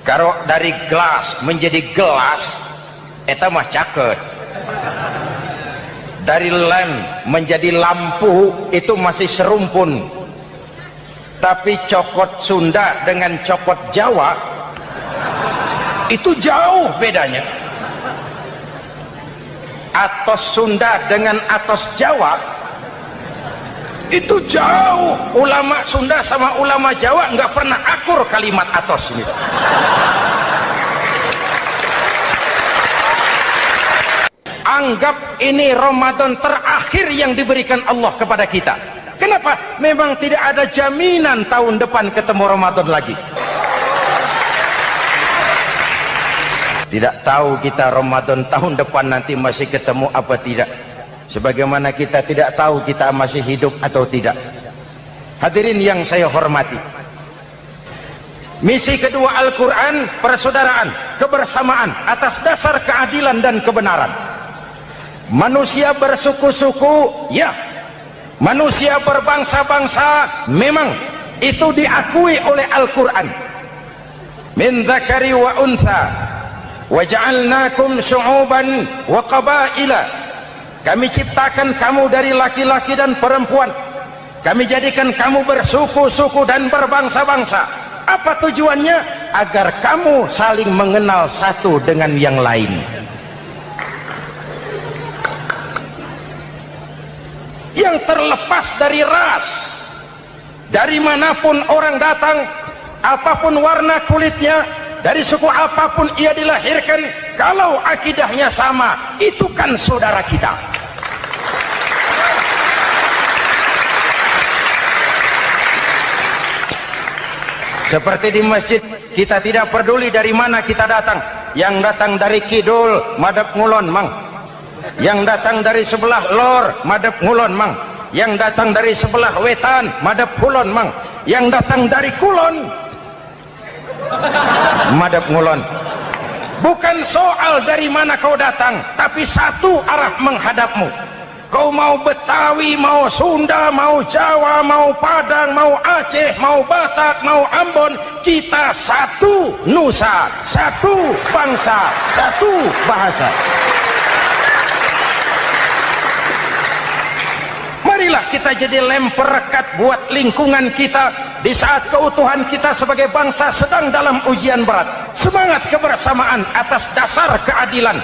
Kalau dari gelas menjadi gelas, eta mah caket. Dari lem menjadi lampu, itu masih serumpun. Tapi cokot Sunda dengan cokot Jawa, itu jauh bedanya. Atos Sunda dengan atos Jawa, itu jauh. Ulama Sunda sama ulama Jawa nggak pernah akur kalimat atos ini. Anggap ini Ramadan terakhir yang diberikan Allah kepada kita. Kenapa? Memang tidak ada jaminan tahun depan ketemu Ramadan lagi. Tidak tahu kita Ramadan tahun depan nanti masih ketemu apa tidak. Sebagaimana kita tidak tahu kita masih hidup atau tidak. Hadirin yang saya hormati, misi kedua Al-Quran, persaudaraan, kebersamaan atas dasar keadilan dan kebenaran. Manusia bersuku-suku, ya. Manusia berbangsa-bangsa, memang itu diakui oleh Al-Quran. Min dzakari wa untha wa ja'alnakum syu'uban wa qabaila. Kami ciptakan kamu dari laki-laki dan perempuan. Kami jadikan kamu bersuku-suku dan berbangsa-bangsa. Apa tujuannya? Agar kamu saling mengenal satu dengan yang lain. Yang terlepas dari ras, dari manapun orang datang, apapun warna kulitnya, dari suku apapun ia dilahirkan, kalau akidahnya sama, itu kan saudara kita. Seperti di masjid, kita tidak peduli dari mana kita datang. Yang datang dari kidul, madep ngulon mang. Yang datang dari sebelah lor, madep ngulon mang. Yang datang dari sebelah wetan, madep kulon mang. Yang datang dari kulon, madep ngulon. Bukan soal dari mana kau datang, tapi satu arah menghadapmu. Kau mau Betawi, mau Sunda, mau Jawa, mau Padang, mau Aceh, mau Batak, mau Ambon, kita satu nusa, satu bangsa, satu bahasa. Marilah kita jadi lem perekat buat lingkungan kita di saat keutuhan kita sebagai bangsa sedang dalam ujian berat. Semangat kebersamaan atas dasar keadilan.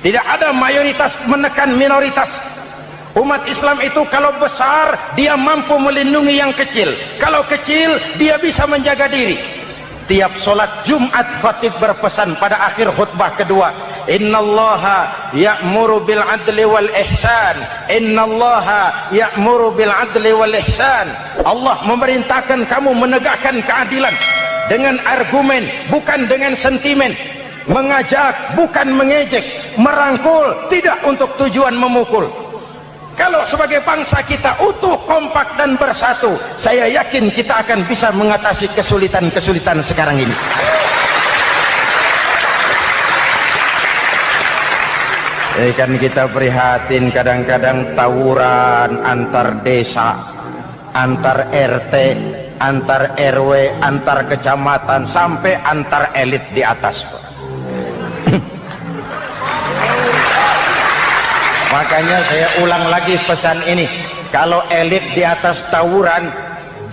Tidak ada mayoritas menekan minoritas. Umat Islam itu kalau besar, dia mampu melindungi yang kecil. Kalau kecil, dia bisa menjaga diri. Tiap sholat Jumat, khatib berpesan pada akhir khutbah kedua, innallaha ya'muru bil adli wal ihsan. Innallaha ya'muru bil adli wal ihsan. Allah memerintahkan kamu menegakkan keadilan dengan argumen, bukan dengan sentimen. Mengajak, bukan mengejek. Merangkul, tidak untuk tujuan memukul. Kalau sebagai bangsa kita utuh, kompak dan bersatu, saya yakin kita akan bisa mengatasi kesulitan-kesulitan sekarang ini. Kan kita prihatin kadang-kadang tawuran antar desa, antar RT, antar RW, antar kecamatan, sampai antar elit di atas. Makanya saya ulang lagi pesan ini, kalau elit di atas tawuran,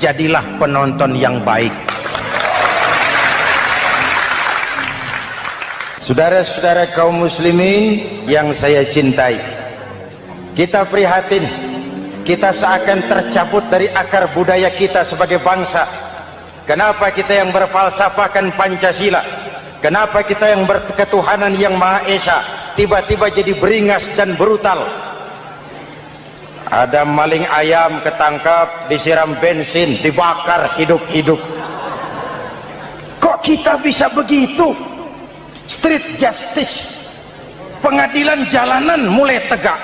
jadilah penonton yang baik. Saudara-saudara kaum muslimin yang saya cintai, kita prihatin, kita seakan tercabut dari akar budaya kita sebagai bangsa. Kenapa kita yang berfalsafahkan Pancasila, kenapa kita yang berketuhanan yang Maha Esa, tiba-tiba jadi beringas dan brutal? Ada maling ayam ketangkap, disiram bensin, dibakar hidup-hidup. Kok kita bisa begitu? Street justice, pengadilan jalanan mulai tegak.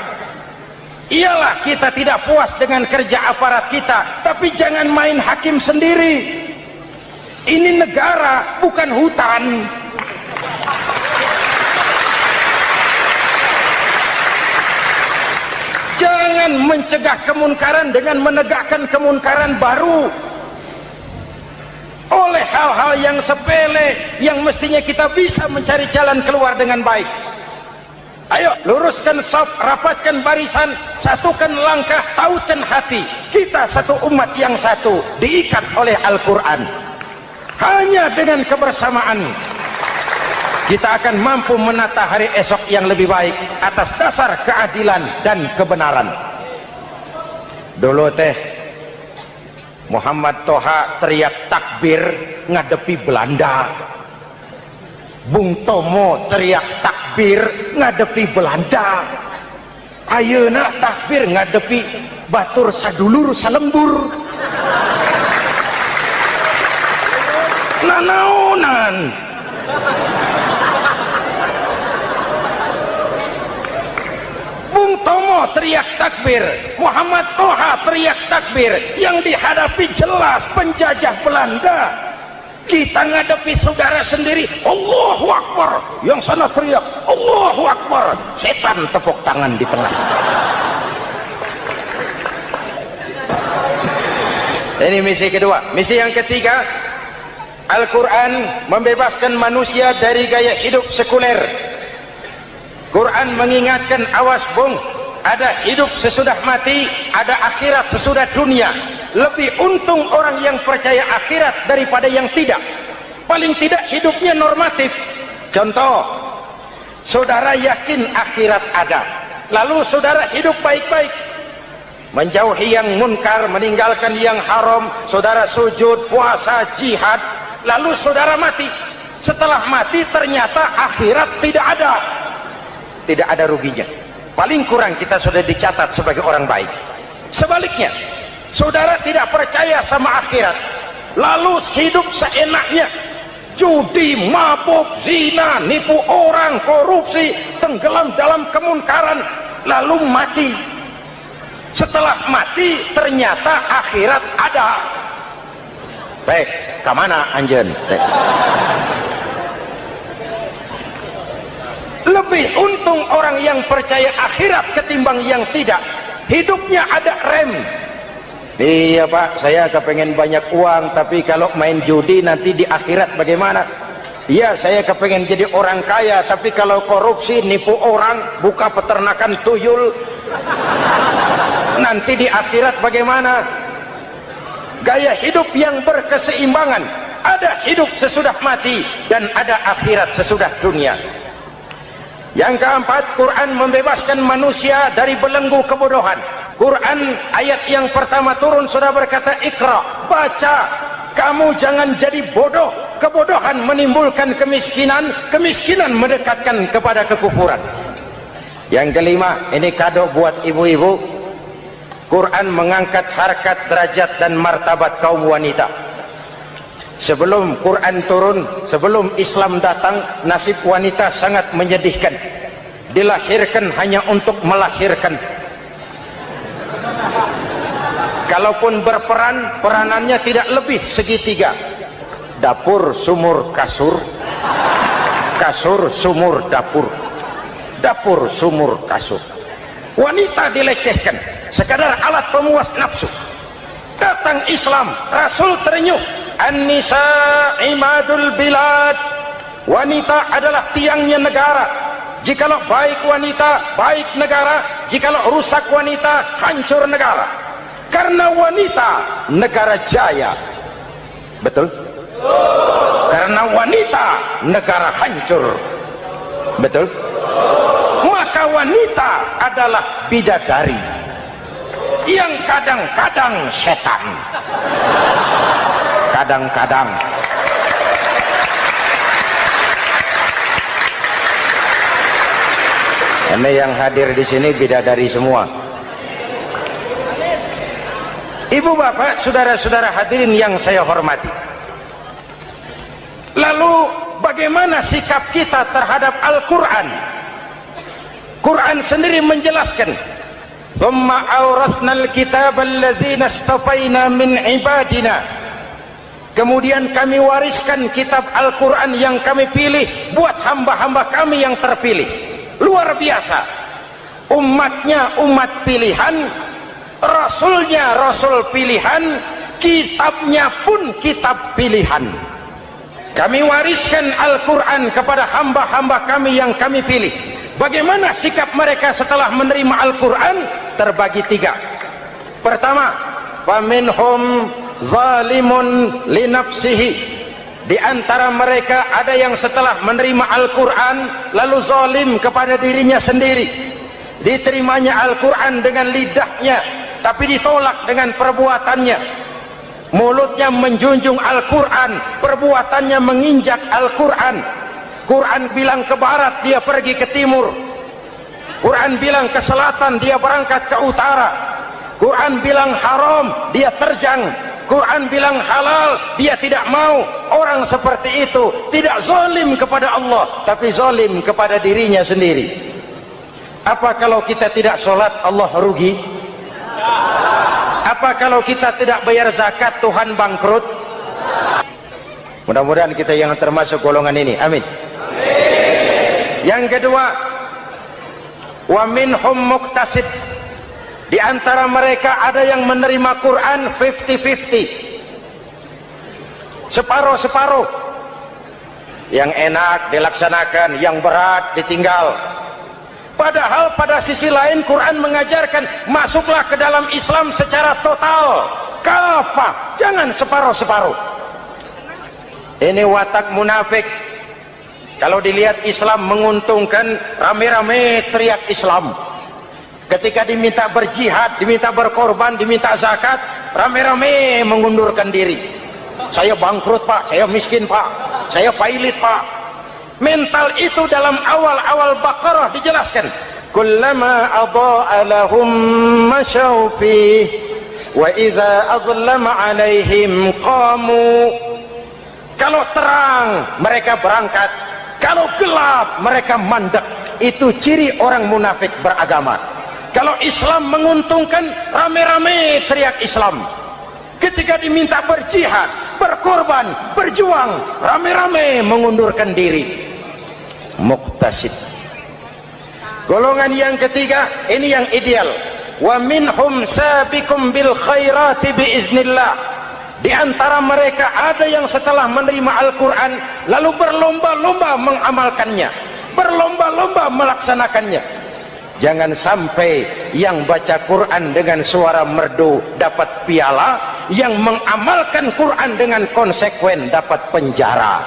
Iyalah kita tidak puas dengan kerja aparat kita, tapi jangan main hakim sendiri. Ini negara, bukan hutan. Jangan mencegah kemunkaran dengan menegakkan kemunkaran baru. Oleh hal-hal yang sepele yang mestinya kita bisa mencari jalan keluar dengan baik. Ayo luruskan shaf, rapatkan barisan, satukan langkah, tautkan hati. Kita satu umat yang satu, diikat oleh Al-Quran. Hanya dengan kebersamaan kita akan mampu menata hari esok yang lebih baik atas dasar keadilan dan kebenaran. Dulu teh Muhammad Toha teriak takbir ngadepi Belanda. Bung Tomo teriak takbir ngadepi Belanda. Ayeuna takbir ngadepi batur sadulur salembur. Nanaonan. Bung Tomo teriak takbir, Muhammad Toha teriak takbir, yang dihadapi jelas penjajah Belanda. Kita ngadepi saudara sendiri, Allahu Akbar, yang sana teriak Allahu Akbar, setan tepuk tangan di tengah. Ini misi kedua. Misi yang ketiga, Al-Quran membebaskan manusia dari gaya hidup sekuler. Quran mengingatkan, awas bung, ada hidup sesudah mati, ada akhirat sesudah dunia. Lebih untung orang yang percaya akhirat daripada yang tidak. Paling tidak hidupnya normatif. Contoh, saudara yakin akhirat ada, lalu saudara hidup baik-baik, menjauhi yang munkar, meninggalkan yang haram, saudara sujud, puasa, jihad, lalu saudara mati. Setelah mati ternyata akhirat tidak ada. Tidak ada ruginya. Paling kurang kita sudah dicatat sebagai orang baik. Sebaliknya, saudara tidak percaya sama akhirat, lalu hidup seenaknya, judi, mabuk, zina, nipu orang, korupsi, tenggelam dalam kemunkaran, lalu mati. Setelah mati ternyata akhirat ada. Baik, kemana anjen? Lebih untung orang yang percaya akhirat ketimbang yang tidak. Hidupnya ada rem. Iya pak, saya kepengen banyak uang, tapi kalau main judi nanti di akhirat bagaimana? Iya, saya kepengen jadi orang kaya, tapi kalau korupsi, nipu orang, buka peternakan tuyul, nanti di akhirat bagaimana? Gaya hidup yang berkeseimbangan. Ada hidup sesudah mati dan ada akhirat sesudah dunia. Yang keempat, Quran membebaskan manusia dari belenggu kebodohan. Quran ayat yang pertama turun sudah berkata, Iqra, baca, kamu jangan jadi bodoh. Kebodohan menimbulkan kemiskinan, kemiskinan mendekatkan kepada kekufuran. Yang kelima, ini kado buat ibu-ibu, Quran mengangkat harkat, derajat dan martabat kaum wanita. Sebelum Quran turun, sebelum Islam datang, nasib wanita sangat menyedihkan. Dilahirkan hanya untuk melahirkan. Kalaupun berperan, peranannya tidak lebih segitiga. Dapur, sumur, kasur. Kasur, sumur, dapur. Dapur, sumur, kasur. Wanita dilecehkan, sekadar alat pemuas nafsu. Datang Islam, Rasul terenyuh. An-nisa imadul bilad. Wanita adalah tiangnya negara. Jikalau baik wanita, baik negara. Jikalau rusak wanita, hancur negara. Karena wanita, negara jaya. Betul? Karena wanita, negara hancur. Betul? Maka wanita adalah bidadari yang kadang-kadang setan. Kadang-kadang. Ini yang hadir di sini bidadari semua. Ibu bapak, saudara-saudara hadirin yang saya hormati. Lalu bagaimana sikap kita terhadap Al-Quran? Quran sendiri menjelaskan, "Tsumma awrasnal kitaba alladzina istafaina min ibadina." Kemudian kami wariskan kitab Al-Quran yang kami pilih buat hamba-hamba kami yang terpilih. Luar biasa. Umatnya umat pilihan, Rasulnya Rasul pilihan, kitabnya pun kitab pilihan. Kami wariskan Al-Quran kepada hamba-hamba kami yang kami pilih. Bagaimana sikap mereka setelah menerima Al-Quran? Terbagi tiga. Pertama, faminhum zalimun li nafsihi. Di antara mereka ada yang setelah menerima Al-Quran lalu zalim kepada dirinya sendiri. Diterimanya Al-Quran dengan lidahnya, tapi ditolak dengan perbuatannya. Mulutnya menjunjung Al-Quran, perbuatannya menginjak Al-Quran. Quran bilang ke barat, dia pergi ke timur. Quran bilang ke selatan, dia berangkat ke utara. Quran bilang haram, dia terjang. Quran bilang halal, dia tidak mau. Orang seperti itu tidak zalim kepada Allah, tapi zalim kepada dirinya sendiri. Apa kalau kita tidak sholat, Allah rugi? Apa kalau kita tidak bayar zakat, Tuhan bangkrut? Mudah-mudahan kita yang termasuk golongan ini. Amin. Yang kedua, wa minhum muqtasid. Di antara mereka ada yang menerima Quran 50-50. Separuh-separuh. Yang enak dilaksanakan, yang berat ditinggal. Padahal pada sisi lain Quran mengajarkan masuklah ke dalam Islam secara total, kafah, jangan separuh-separuh. Ini watak munafik. Kalau dilihat Islam menguntungkan, rame-rame teriak Islam. Ketika diminta berjihad, diminta berkorban, diminta zakat, rame-rame mengundurkan diri. Saya bangkrut pak, saya miskin pak, saya pailit pak. Mental itu dalam awal-awal Baqarah dijelaskan. Kullama adha'a lahum masyaw fih wa idza adlama 'alaihim qamu. Kalau terang mereka berangkat, kalau gelap mereka mandek. Itu ciri orang munafik beragama. Kalau Islam menguntungkan, rame-rame teriak Islam. Ketika diminta berjihad, berkorban, berjuang, rame-rame mengundurkan diri. Muqtasid. Golongan yang ketiga, ini yang ideal. Wa minhum sabiqum bil khairati biiznillah. Di antara mereka ada yang setelah menerima Al-Quran lalu berlomba-lomba mengamalkannya, berlomba-lomba melaksanakannya. Jangan sampai yang baca Quran dengan suara merdu dapat piala, yang mengamalkan Quran dengan konsekuen dapat penjara.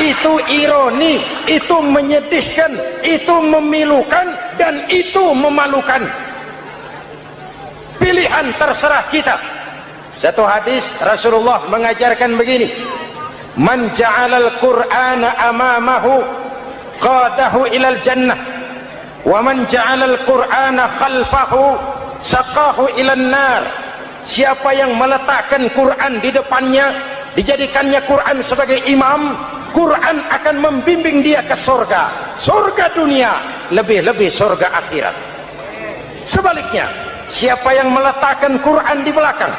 Itu ironi, itu menyedihkan, itu memilukan, dan itu memalukan. Pilihan terserah kita. Satu hadis Rasulullah mengajarkan begini: man ja'alal Qur'ana amamahu qadahu ilal jannah, wa man ja'alal Qur'ana khalfahu saqahu ilan nar. Siapa yang meletakkan Quran di depannya, dijadikannya Quran sebagai imam, Quran akan membimbing dia ke surga, surga dunia, lebih-lebih surga akhirat. Sebaliknya, siapa yang meletakkan Quran di belakang,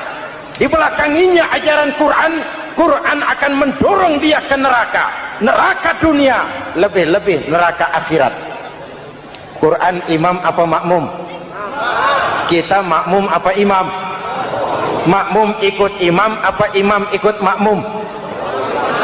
dibelakanginya ajaran Quran, Quran akan mendorong dia ke neraka, neraka dunia, lebih-lebih neraka akhirat. Quran imam apa makmum? Kita makmum apa imam? Makmum ikut imam apa imam ikut makmum?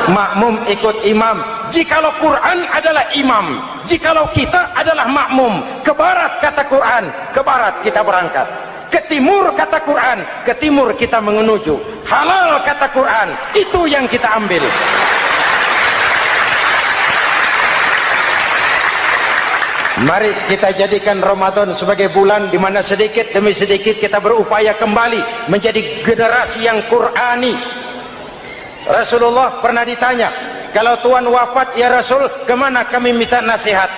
Makmum ikut imam. Jikalau Quran adalah imam, jikalau kita adalah makmum. Ke barat kata Quran, ke barat kita berangkat. Ke timur kata Quran, ke timur kita menuju. Halal kata Quran, itu yang kita ambil. Mari kita jadikan Ramadan sebagai bulan di mana sedikit demi sedikit kita berupaya kembali menjadi generasi yang Qurani. Rasulullah pernah ditanya, kalau Tuhan wafat ya Rasul, kemana kami minta nasihat?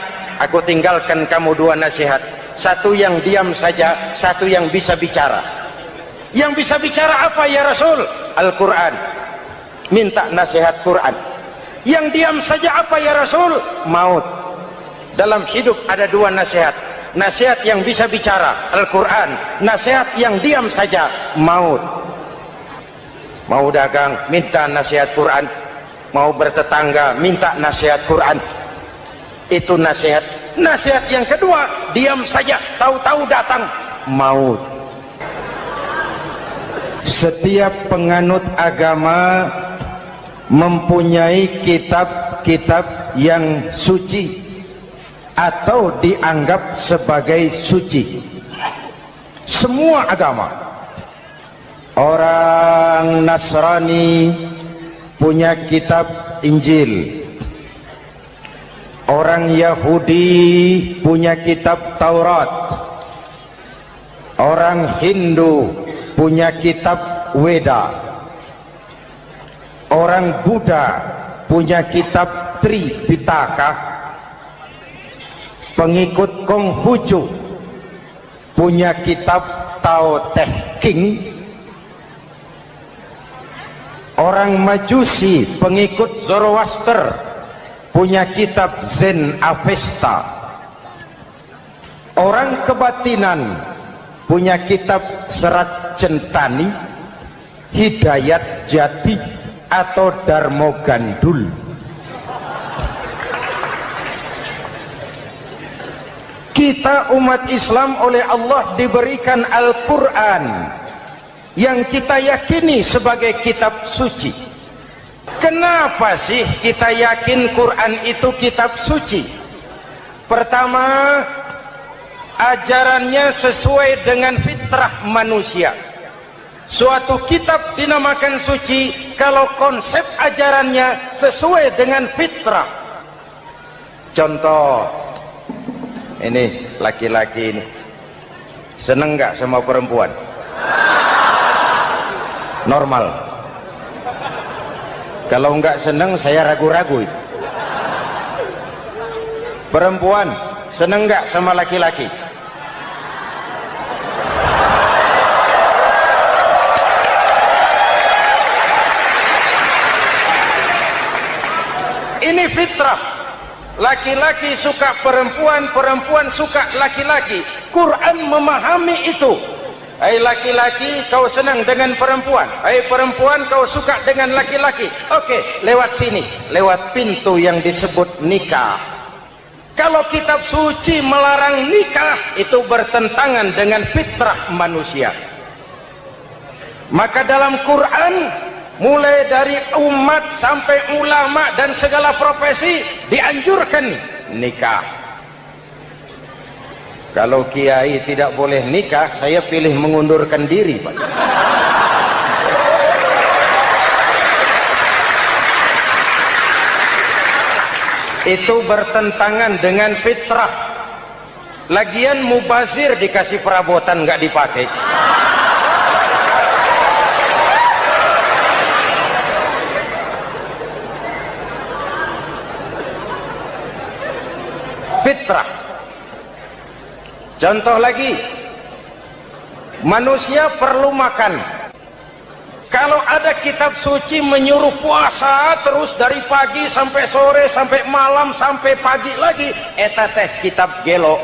Aku tinggalkan kamu dua nasihat. Satu yang diam saja, satu yang bisa bicara. Yang bisa bicara apa ya Rasul? Al-Quran. Minta nasihat Quran. Yang diam saja apa ya Rasul? Maut. Dalam hidup ada dua nasihat. Nasihat yang bisa bicara, Al-Quran. Nasihat yang diam saja, maut. Mau dagang, minta nasihat Quran. Mau bertetangga, minta nasihat Quran. Itu nasihat. Nasihat yang kedua, diam saja, tahu-tahu datang maut. setiap penganut agama mempunyai kitab-kitab yang suci atau dianggap sebagai suci. Semua agama. Orang Nasrani punya kitab Injil, orang Yahudi punya kitab Taurat, orang Hindu punya kitab Weda, orang Buddha punya kitab Tripitaka, pengikut Konghucu punya kitab Tao Te Ching, orang Majusi pengikut Zoroaster punya kitab Zen Avesta, orang kebatinan punya kitab Serat Centani, Hidayat Jati atau Darmo Gandul. Kita umat Islam oleh Allah diberikan Al-Quran yang kita yakini sebagai kitab suci. Kenapa sih kita yakin Quran itu kitab suci? Pertama, ajarannya sesuai dengan fitrah manusia. Suatu kitab dinamakan suci kalau konsep ajarannya sesuai dengan fitrah. Contoh, ini laki-laki ini seneng nggak sama perempuan? Normal. Kalau nggak seneng saya ragu-ragu. Perempuan seneng nggak sama laki-laki? Ini fitrah. Laki-laki suka perempuan, perempuan suka laki-laki. Quran memahami itu. Hai laki-laki, kau senang dengan perempuan. Hai perempuan, kau suka dengan laki-laki. Oke, lewat sini, lewat pintu yang disebut nikah. Kalau kitab suci melarang nikah, itu bertentangan dengan fitrah manusia. Maka dalam Quran, mulai dari umat sampai ulama dan segala profesi dianjurkan nikah. Kalau kiai tidak boleh nikah, saya pilih mengundurkan diri, Pak. Itu bertentangan dengan fitrah. Lagian mubazir dikasih perabotan nggak dipakai. Fitrah. Contoh lagi, manusia perlu makan. Kalau ada kitab suci menyuruh puasa terus dari pagi sampai sore sampai malam sampai pagi lagi, eta teh kitab gelo.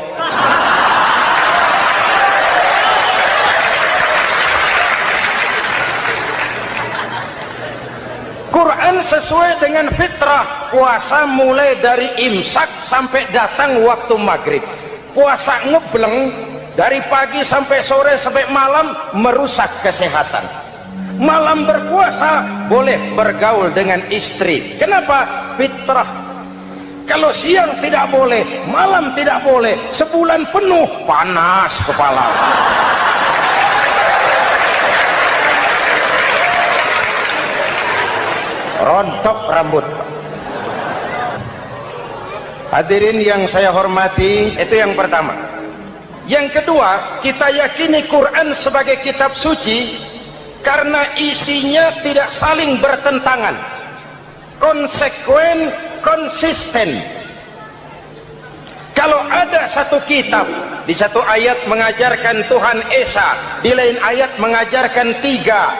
Quran sesuai dengan fitrah. Puasa mulai dari imsak sampai datang waktu maghrib. Puasa ngebleng dari pagi sampai sore sampai malam merusak kesehatan. Malam berpuasa boleh bergaul dengan istri. Kenapa? Fitrah. Kalau siang tidak boleh, malam tidak boleh, sebulan penuh panas kepala. Rontok rambut. Hadirin yang saya hormati, itu yang pertama. Yang kedua, kita yakini Quran sebagai kitab suci karena isinya tidak saling bertentangan, konsekuen, konsisten. Kalau ada satu kitab, di satu ayat mengajarkan Tuhan Esa, di lain ayat mengajarkan tiga,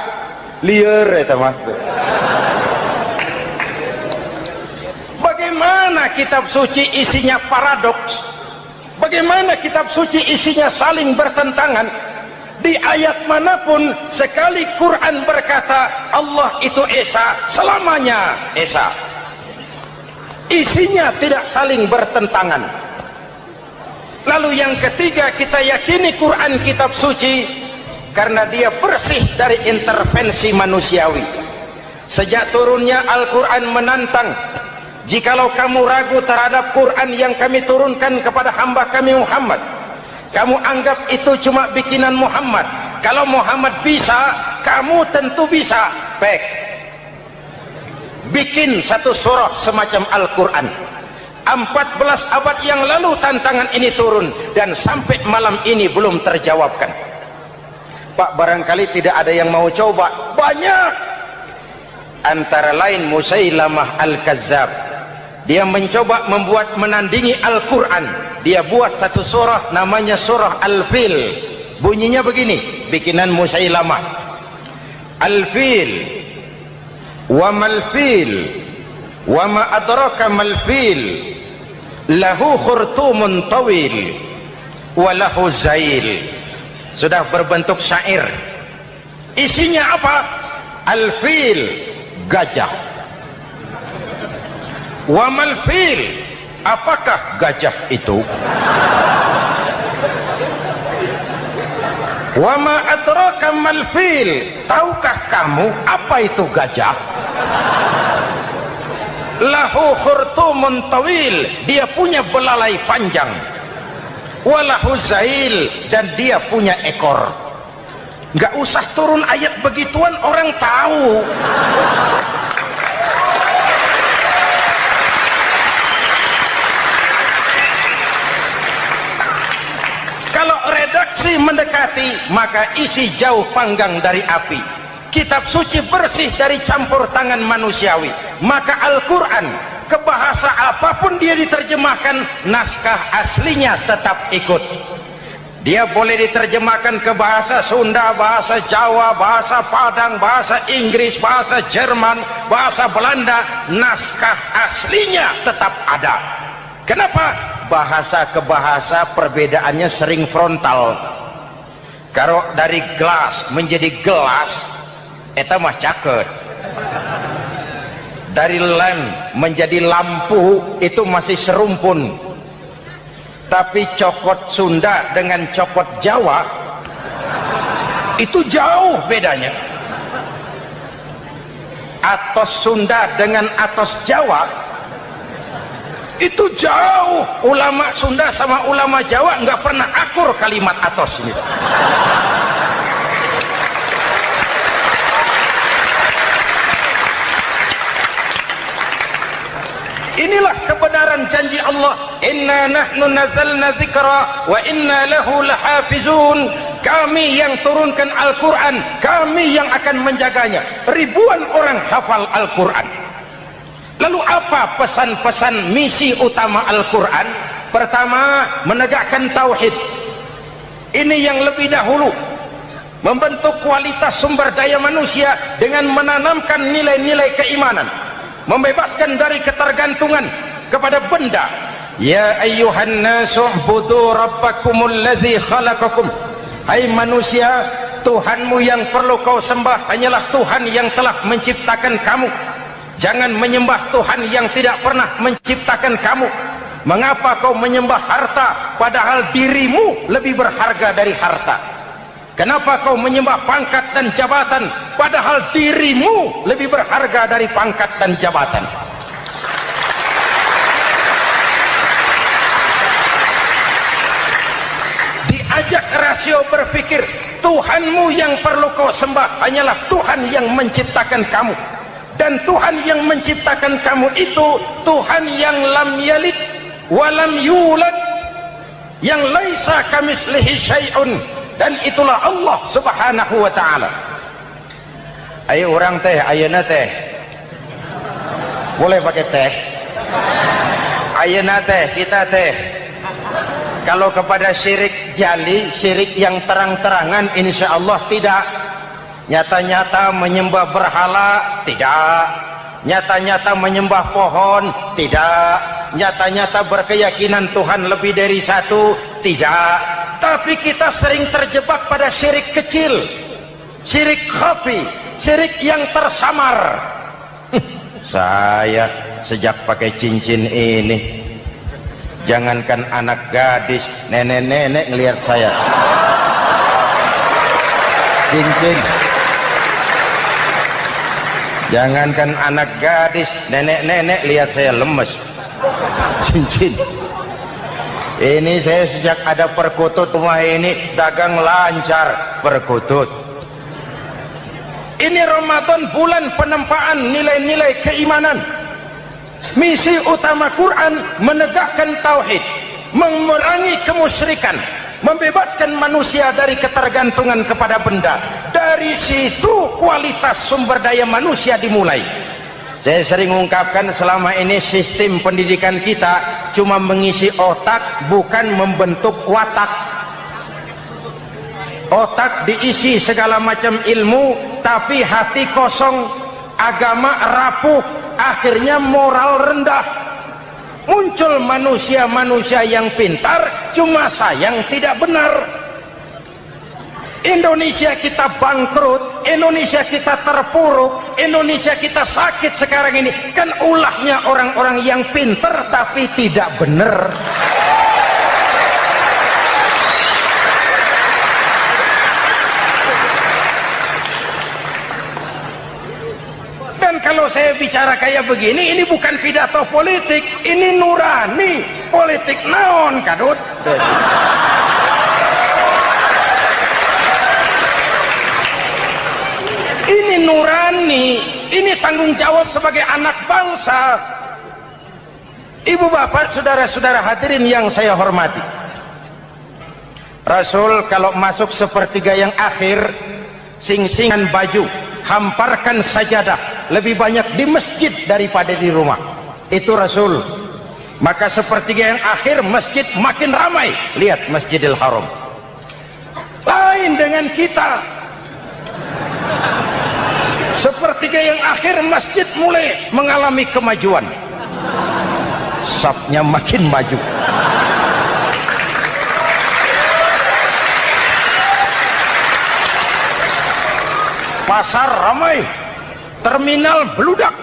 liar ya teman. Bagaimana kitab suci isinya paradoks? Bagaimana kitab suci isinya saling bertentangan? Di ayat manapun sekali Quran berkata Allah itu Esa, selamanya Esa. Isinya tidak saling bertentangan. Lalu yang ketiga, kita yakini Quran kitab suci karena dia bersih dari intervensi manusiawi. Sejak turunnya Al-Quran menantang, jikalau kamu ragu terhadap Quran yang kami turunkan kepada hamba kami Muhammad, kamu anggap itu cuma bikinan Muhammad. Kalau Muhammad bisa, kamu tentu bisa. Baik, bikin satu surah semacam Al-Quran. 14 abad yang lalu tantangan ini turun, dan sampai malam ini belum terjawabkan. Pak, barangkali tidak ada yang mau coba. Banyak. Antara lain Musailamah Al-Kazzab, dia mencoba membuat menandingi Al-Quran. Dia buat satu surah namanya surah Al-Fil. Bunyinya begini, bikinan Musailamah. Al-Fil, wa mal-fil, wa ma adraka mal-fil, lahu khurtumun tawil, wa lahu zail. Sudah berbentuk syair. Isinya apa? Al-Fil, gajah. Wa mal-fil, apakah gajah itu? Wa ma adraka mal-fil, tahukah kamu apa itu gajah? Lahu khurtumun tawil, dia punya belalai panjang. Walahu zail, dan dia punya ekor. Nggak usah turun ayat begituan, orang tahu. Kalau redaksi mendekati, maka isi jauh panggang dari api. Kitab suci bersih dari campur tangan manusiawi. Maka Al-Quran, ke bahasa apapun dia diterjemahkan, naskah aslinya tetap ikut. Dia boleh diterjemahkan ke bahasa Sunda, bahasa Jawa, bahasa Padang, bahasa Inggris, bahasa Jerman, bahasa Belanda, naskah aslinya tetap ada. Kenapa? Bahasa ke bahasa perbedaannya sering frontal. Kalau dari gelas menjadi gelas, eta mah caket. Dari lem menjadi lampu, itu masih serumpun. Tapi cokot Sunda dengan cokot Jawa, itu jauh bedanya. Atos Sunda dengan atos Jawa, itu jauh. Ulama Sunda sama ulama Jawa nggak pernah akur kalimat atos ini. Inilah kebenaran janji Allah, inna nahnu nazzalna dzikra wa inna lahu lahafizun. Kami yang turunkan Al-Quran, kami yang akan menjaganya. Ribuan orang hafal Al-Quran. Lalu apa pesan-pesan misi utama Al-Quran? Pertama, menegakkan tauhid. Ini yang lebih dahulu. Membentuk kualitas sumber daya manusia dengan menanamkan nilai-nilai keimanan. Membebaskan dari ketergantungan kepada benda. Ya ayyuhan nasu ubudu rabbakumul ladzi khalaqakum. Hai manusia, Tuhanmu yang perlu kau sembah hanyalah Tuhan yang telah menciptakan kamu. Jangan menyembah Tuhan yang tidak pernah menciptakan kamu. Mengapa kau menyembah harta padahal dirimu lebih berharga dari harta? Kenapa kau menyembah pangkat dan jabatan padahal dirimu lebih berharga dari pangkat dan jabatan? Diajak rasio berpikir, Tuhanmu yang perlu kau sembah hanyalah Tuhan yang menciptakan kamu. Dan Tuhan yang menciptakan kamu itu Tuhan yang lam yalid walam yulad, yang laisa kamislihi syai'un. Dan itulah Allah subhanahu wa ta'ala. Ayo orang teh, ayeuna teh boleh pakai teh. Ayeuna teh, kita teh, kalau kepada syirik jali, syirik yang terang-terangan, insya Allah tidak. Nyata-nyata menyembah berhala, tidak. Nyata-nyata menyembah pohon, tidak. Nyata-nyata berkeyakinan Tuhan lebih dari satu, tidak. Tapi kita sering terjebak pada syirik kecil, syirik khafi, syirik yang tersamar. Saya sejak pakai cincin ini, jangankan anak gadis, nenek-nenek ngelihat saya. cincin. Jangankan anak gadis, nenek-nenek lihat saya lemes. Cincin. Ini saya sejak ada perkutut rumah ini dagang lancar perkutut. Ini Ramadan bulan penempaan nilai-nilai keimanan. Misi utama Quran menegakkan tauhid, memerangi kemusyrikan, membebaskan manusia dari ketergantungan kepada benda. Dari situ kualitas sumber daya manusia dimulai. Saya sering mengungkapkan selama ini sistem pendidikan kita cuma mengisi otak, bukan membentuk watak. Otak diisi segala macam ilmu, tapi hati kosong, agama rapuh, akhirnya moral rendah. Muncul manusia-manusia yang pintar, cuma sayang tidak benar. Indonesia kita bangkrut, Indonesia kita terpuruk, Indonesia kita sakit sekarang ini kan ulahnya orang-orang yang pintar tapi tidak benar. Dan kalau saya bicara kayak begini, ini bukan pidato politik, ini nurani. Politik naon kadut. Ini nurani, ini tanggung jawab sebagai anak bangsa. Ibu bapak, saudara-saudara hadirin yang saya hormati, Rasul kalau masuk sepertiga yang akhir, sing-singan baju, hamparkan sajadah, lebih banyak di masjid daripada di rumah. Itu Rasul. Maka sepertiga yang akhir masjid makin ramai. Lihat Masjidil Haram. Lain dengan kita. Sepertiga yang akhir masjid mulai mengalami kemajuan, safnya makin maju. Pasar ramai, terminal beludak.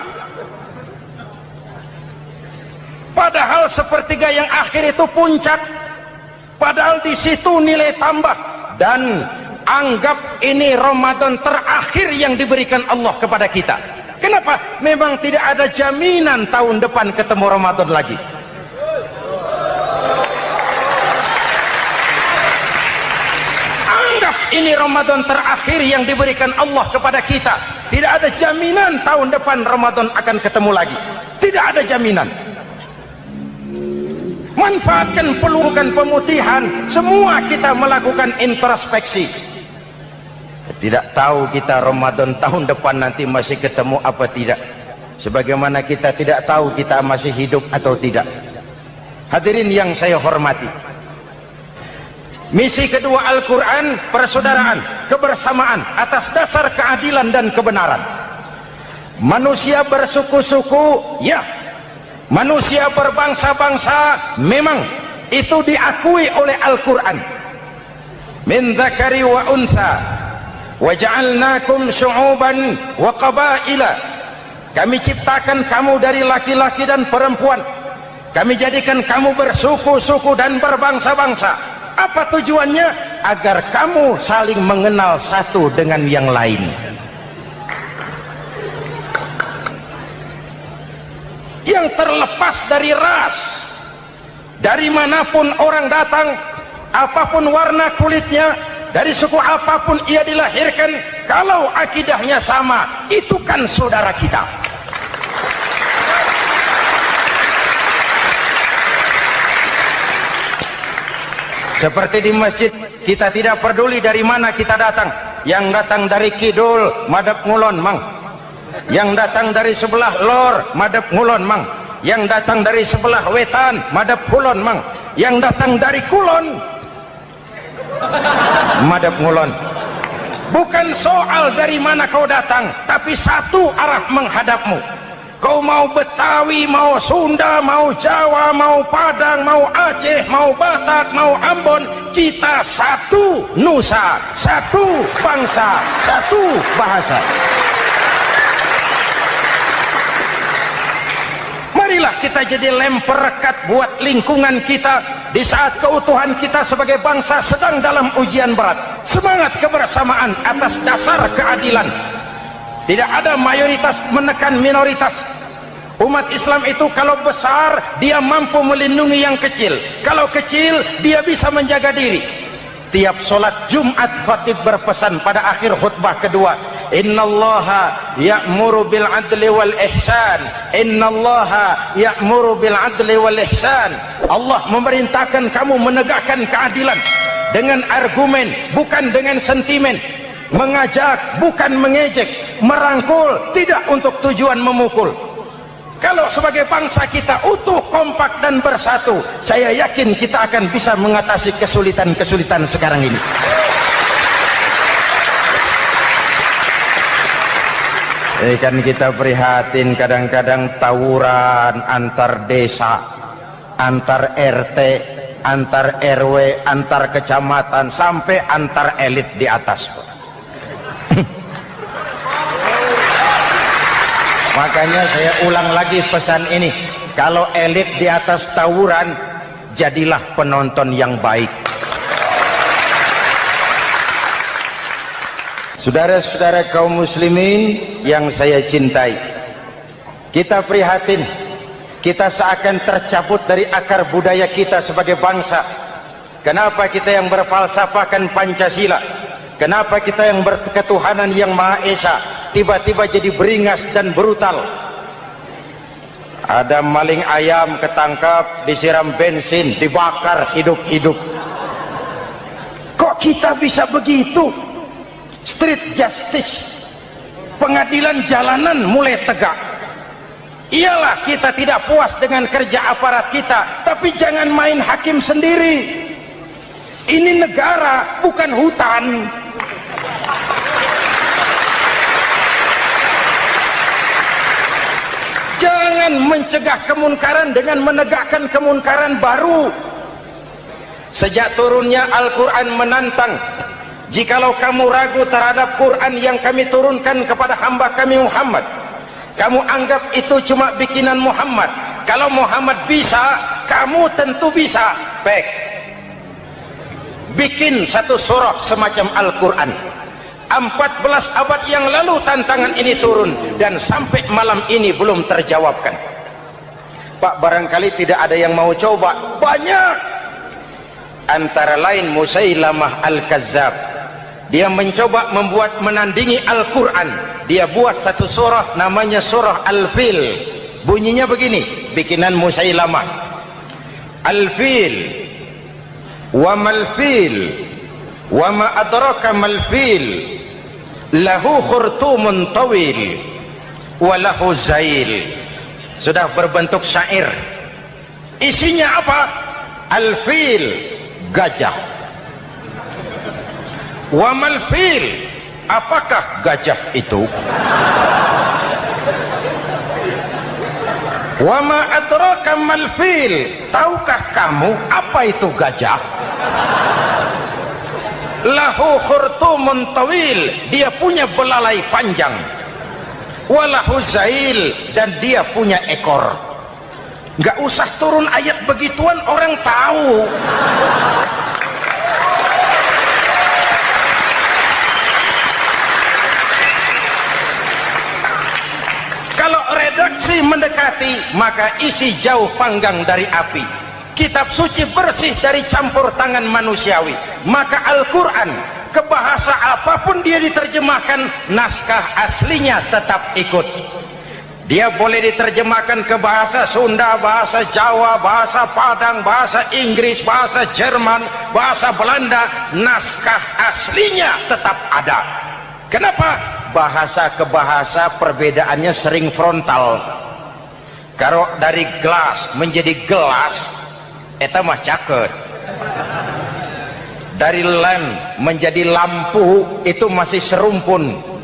Padahal sepertiga yang akhir itu puncak, padahal di situ nilai tambah. Dan anggap ini Ramadan terakhir yang diberikan Allah kepada kita. Kenapa? Memang tidak ada jaminan tahun depan ketemu Ramadan lagi. Anggap ini Ramadan terakhir yang diberikan Allah kepada kita. Tidak ada jaminan tahun depan Ramadan akan ketemu lagi. Tidak ada jaminan. Manfaatkan pelukan pemutihan. Semua kita melakukan introspeksi. Tidak tahu kita Ramadan tahun depan nanti masih ketemu apa tidak. Sebagaimana kita tidak tahu kita masih hidup atau tidak. Hadirin yang saya hormati, misi kedua Al-Quran, persaudaraan, kebersamaan atas dasar keadilan dan kebenaran. Manusia bersuku-suku, ya. Manusia berbangsa-bangsa, memang itu diakui oleh Al-Quran. Min dzakari wa untha waja'alnakum syu'uban wa qabaila. Kami ciptakan kamu dari laki-laki dan perempuan. Kami jadikan kamu bersuku-suku dan berbangsa-bangsa. Apa tujuannya? Agar kamu saling mengenal satu dengan yang lain. Yang terlepas dari ras, dari manapun orang datang, apapun warna kulitnya, dari suku apapun ia dilahirkan, kalau akidahnya sama, itu kan saudara kita. Seperti di masjid, kita tidak peduli dari mana kita datang. Yang datang dari kidul, madhab ngulon mang. Yang datang dari sebelah lor, madhab ngulon mang. Yang datang dari sebelah wetan, madhab kulon mang. Yang datang dari kulon, madhab ngulon. Bukan soal dari mana kau datang, tapi satu arah menghadapmu. Kau mau Betawi, mau Sunda, mau Jawa, mau Padang, mau Aceh, mau Batak, mau Ambon, kita satu nusa, satu bangsa, satu bahasa. Marilah kita jadi lem perekat buat lingkungan kita di saat keutuhan kita sebagai bangsa sedang dalam ujian berat. semangat kebersamaan atas dasar keadilan. Tidak ada mayoritas menekan minoritas. Umat Islam itu kalau besar dia mampu melindungi yang kecil, kalau kecil dia bisa menjaga diri. Tiap solat Jumat khatib berpesan pada akhir khutbah kedua, innallaha ya'muru bil adli wal ihsan, innallaha ya'muru bil adli wal ihsan. Allah memerintahkan kamu menegakkan keadilan dengan argumen, bukan dengan sentimen, mengajak bukan mengejek, merangkul tidak untuk tujuan memukul. Kalau sebagai bangsa kita utuh, kompak dan bersatu, saya yakin kita akan bisa mengatasi kesulitan-kesulitan sekarang ini. Kan kita prihatin kadang-kadang tawuran antar desa, antar RT, antar RW, antar kecamatan, sampai antar elit di atas. Makanya saya ulang lagi pesan ini, kalau elit di atas tawuran, jadilah penonton yang baik. Saudara-saudara kaum muslimin yang saya cintai, kita prihatin, kita seakan tercabut dari akar budaya kita sebagai bangsa. Kenapa kita yang berfalsafahkan Pancasila, kenapa kita yang berketuhanan yang Maha Esa tiba-tiba jadi beringas dan brutal? Ada maling ayam ketangkap, disiram bensin, dibakar hidup-hidup. Kok kita bisa begitu? Street justice, pengadilan jalanan mulai tegak. Iyalah kita tidak puas dengan kerja aparat kita, tapi jangan main hakim sendiri. Ini negara, bukan hutan. Jangan mencegah kemunkaran dengan menegakkan kemunkaran baru. Sejak turunnya Al-Quran menantang, jikalau kamu ragu terhadap Quran yang kami turunkan kepada hamba kami Muhammad, kamu anggap itu cuma bikinan Muhammad. Kalau Muhammad bisa, kamu tentu bisa. Baik, bikin satu surah semacam Al-Quran. 14 abad yang lalu tantangan ini turun, dan sampai malam ini belum terjawabkan. Pak, barangkali tidak ada yang mau coba. Banyak. Antara lain Musailamah Al-Kazzab, dia mencoba membuat menandingi Al-Quran. Dia buat satu surah namanya surah Al-Fil. Bunyinya begini, bikinan Musailamah. Al-Fil, wa mal-fil, wa ma adraka mal-fil, lahu khurtumun tawil, wa lahu zail. Sudah berbentuk syair. Isinya apa? Al-Fil, gajah. Wa mal-fil, apakah gajah itu? Wa ma adraka mal-fil, tahukah kamu apa itu gajah? Lahu khurtumun tawil, dia punya belalai panjang. Walahu zail, dan dia punya ekor. Nggak usah turun ayat begituan, orang tahu. Kalau redaksi mendekati, maka isi jauh panggang dari api. Kitab suci bersih dari campur tangan manusiawi. Maka Al-Quran, ke bahasa apapun dia diterjemahkan, naskah aslinya tetap ikut. Dia boleh diterjemahkan ke bahasa Sunda, bahasa Jawa, bahasa Padang, bahasa Inggris, bahasa Jerman, bahasa Belanda, naskah aslinya tetap ada. Kenapa? Bahasa ke bahasa perbedaannya sering frontal. Kalau dari gelas menjadi gelas, eta mah caket. Dari lamp menjadi lampu, itu masih serumpun.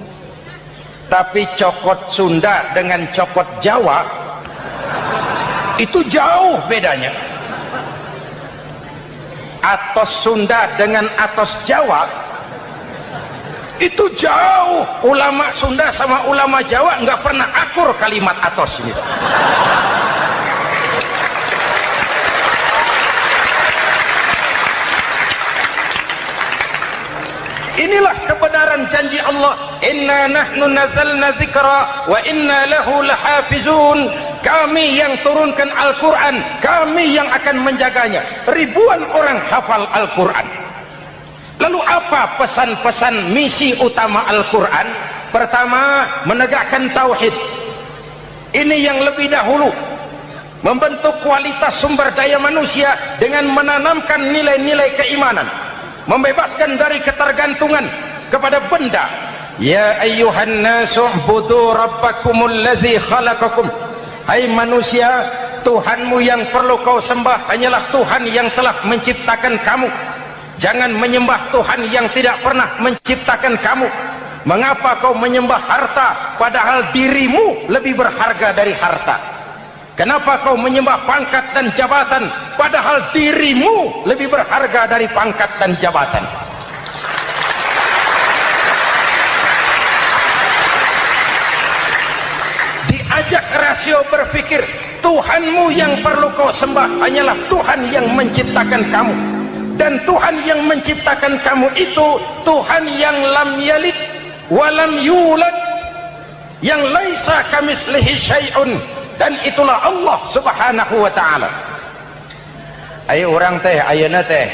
Tapi cokot Sunda dengan cokot Jawa, itu jauh bedanya. Atos Sunda dengan atos Jawa, itu jauh. Ulama Sunda sama ulama Jawa nggak pernah akur kalimat atos ini. Inilah kebenaran janji Allah, inna nahnu nazzalna dzikra wa inna lahu lahafizun. Kami yang turunkan Al-Quran, kami yang akan menjaganya. Ribuan orang hafal Al-Quran. Lalu apa pesan-pesan misi utama Al-Quran? Pertama, menegakkan tauhid. Ini yang lebih dahulu. Membentuk kualitas sumber daya manusia dengan menanamkan nilai-nilai keimanan, membebaskan dari ketergantungan kepada benda. Ya ayyuhan nasu ubudu rabbakumul ladzi khalaqakum. Hai manusia, Tuhanmu yang perlu kau sembah hanyalah Tuhan yang telah menciptakan kamu. Jangan menyembah Tuhan yang tidak pernah menciptakan kamu. Mengapa kau menyembah harta padahal dirimu lebih berharga dari harta? Kenapa kau menyembah pangkat dan jabatan padahal dirimu lebih berharga dari pangkat dan jabatan? Diajak rasio berpikir, Tuhanmu yang perlu kau sembah hanyalah Tuhan yang menciptakan kamu. Dan Tuhan yang menciptakan kamu itu Tuhan yang lam yalid walam yulad, yang laisa kamislihi syai'un, dan itulah Allah subhanahu wa ta'ala. Ayo orang teh, ayeuna teh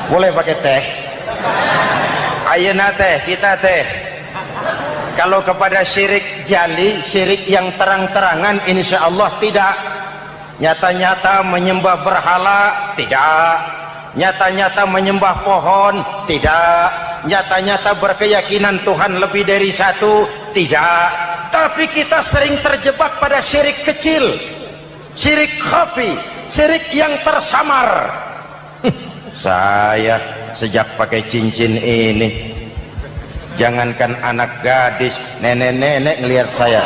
boleh pakai teh, ayeuna teh, kita teh kalau kepada syirik jali, syirik yang terang-terangan, insya Allah tidak. Nyata-nyata menyembah berhala, tidak. Nyata-nyata menyembah pohon, tidak. Nyata-nyata berkeyakinan Tuhan lebih dari satu, tidak. Tapi kita sering terjebak pada syirik kecil, syirik khafi, syirik yang tersamar. Saya sejak pakai cincin ini, jangankan anak gadis, nenek-nenek ngelihat saya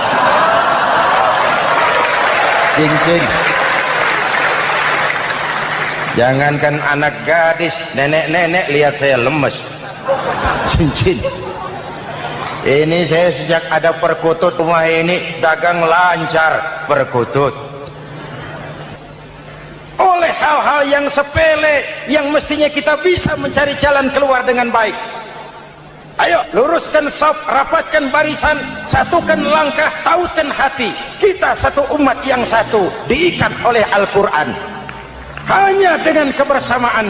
cincin. Jangankan anak gadis, nenek-nenek lihat saya lemes cincin. Ini saya sejak ada perkutut rumah ini dagang lancar perkutut. Oleh hal-hal yang sepele yang mestinya kita bisa mencari jalan keluar dengan baik. Ayo luruskan saf, rapatkan barisan, satukan langkah, tautan hati. Kita satu umat yang satu, diikat oleh Al-Quran. Hanya dengan kebersamaan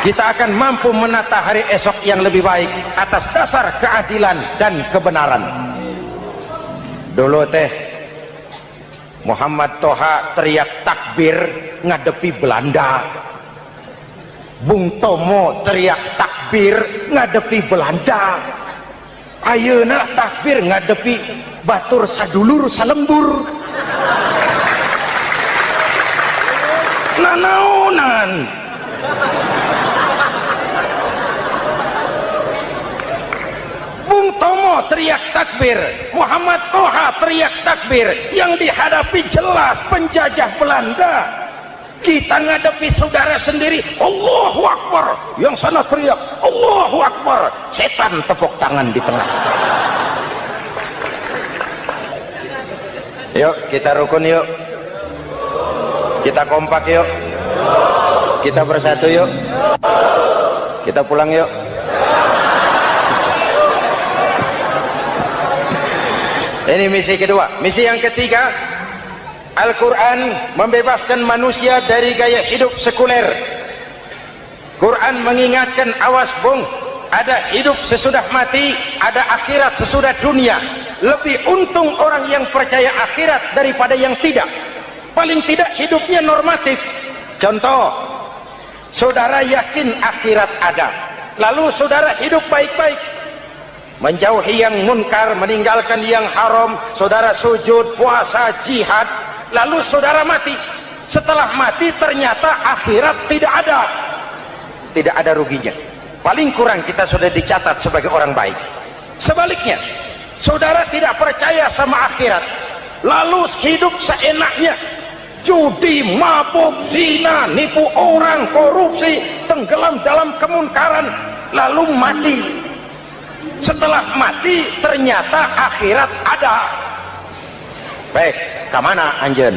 kita akan mampu menata hari esok yang lebih baik atas dasar keadilan dan kebenaran. Dulu teh Muhammad Toha teriak takbir ngadepi Belanda. Bung Tomo teriak takbir ngadepi Belanda. Ayeuna takbir ngadepi batur sadulur salembur. Nanaunan Bung Tomo teriak takbir, Muhammad Toha teriak takbir, yang dihadapi jelas penjajah Belanda. Kita ngadepi saudara sendiri, Allahu Akbar, yang sana teriak Allahu Akbar, setan tepuk tangan di tengah. Yuk kita rukun, yuk kita kompak, yuk kita bersatu, yuk kita pulang, yuk. Ini misi kedua. Misi yang ketiga, Al-Quran membebaskan manusia dari gaya hidup sekuler. Quran mengingatkan, awas bung, ada hidup sesudah mati, ada akhirat sesudah dunia. Lebih untung orang yang percaya akhirat daripada yang tidak. Paling tidak hidupnya normatif. Contoh, saudara yakin akhirat ada, lalu saudara hidup baik-baik, menjauhi yang munkar, meninggalkan yang haram, saudara sujud, puasa, jihad, lalu saudara mati. Setelah mati ternyata akhirat tidak ada ruginya. Paling kurang kita sudah dicatat sebagai orang baik. Sebaliknya, saudara tidak percaya sama akhirat, lalu hidup seenaknya, judi, mabuk, zina, nipu orang, korupsi, tenggelam dalam kemunkaran, lalu mati. Setelah mati ternyata akhirat ada. Baik, kemana anjen?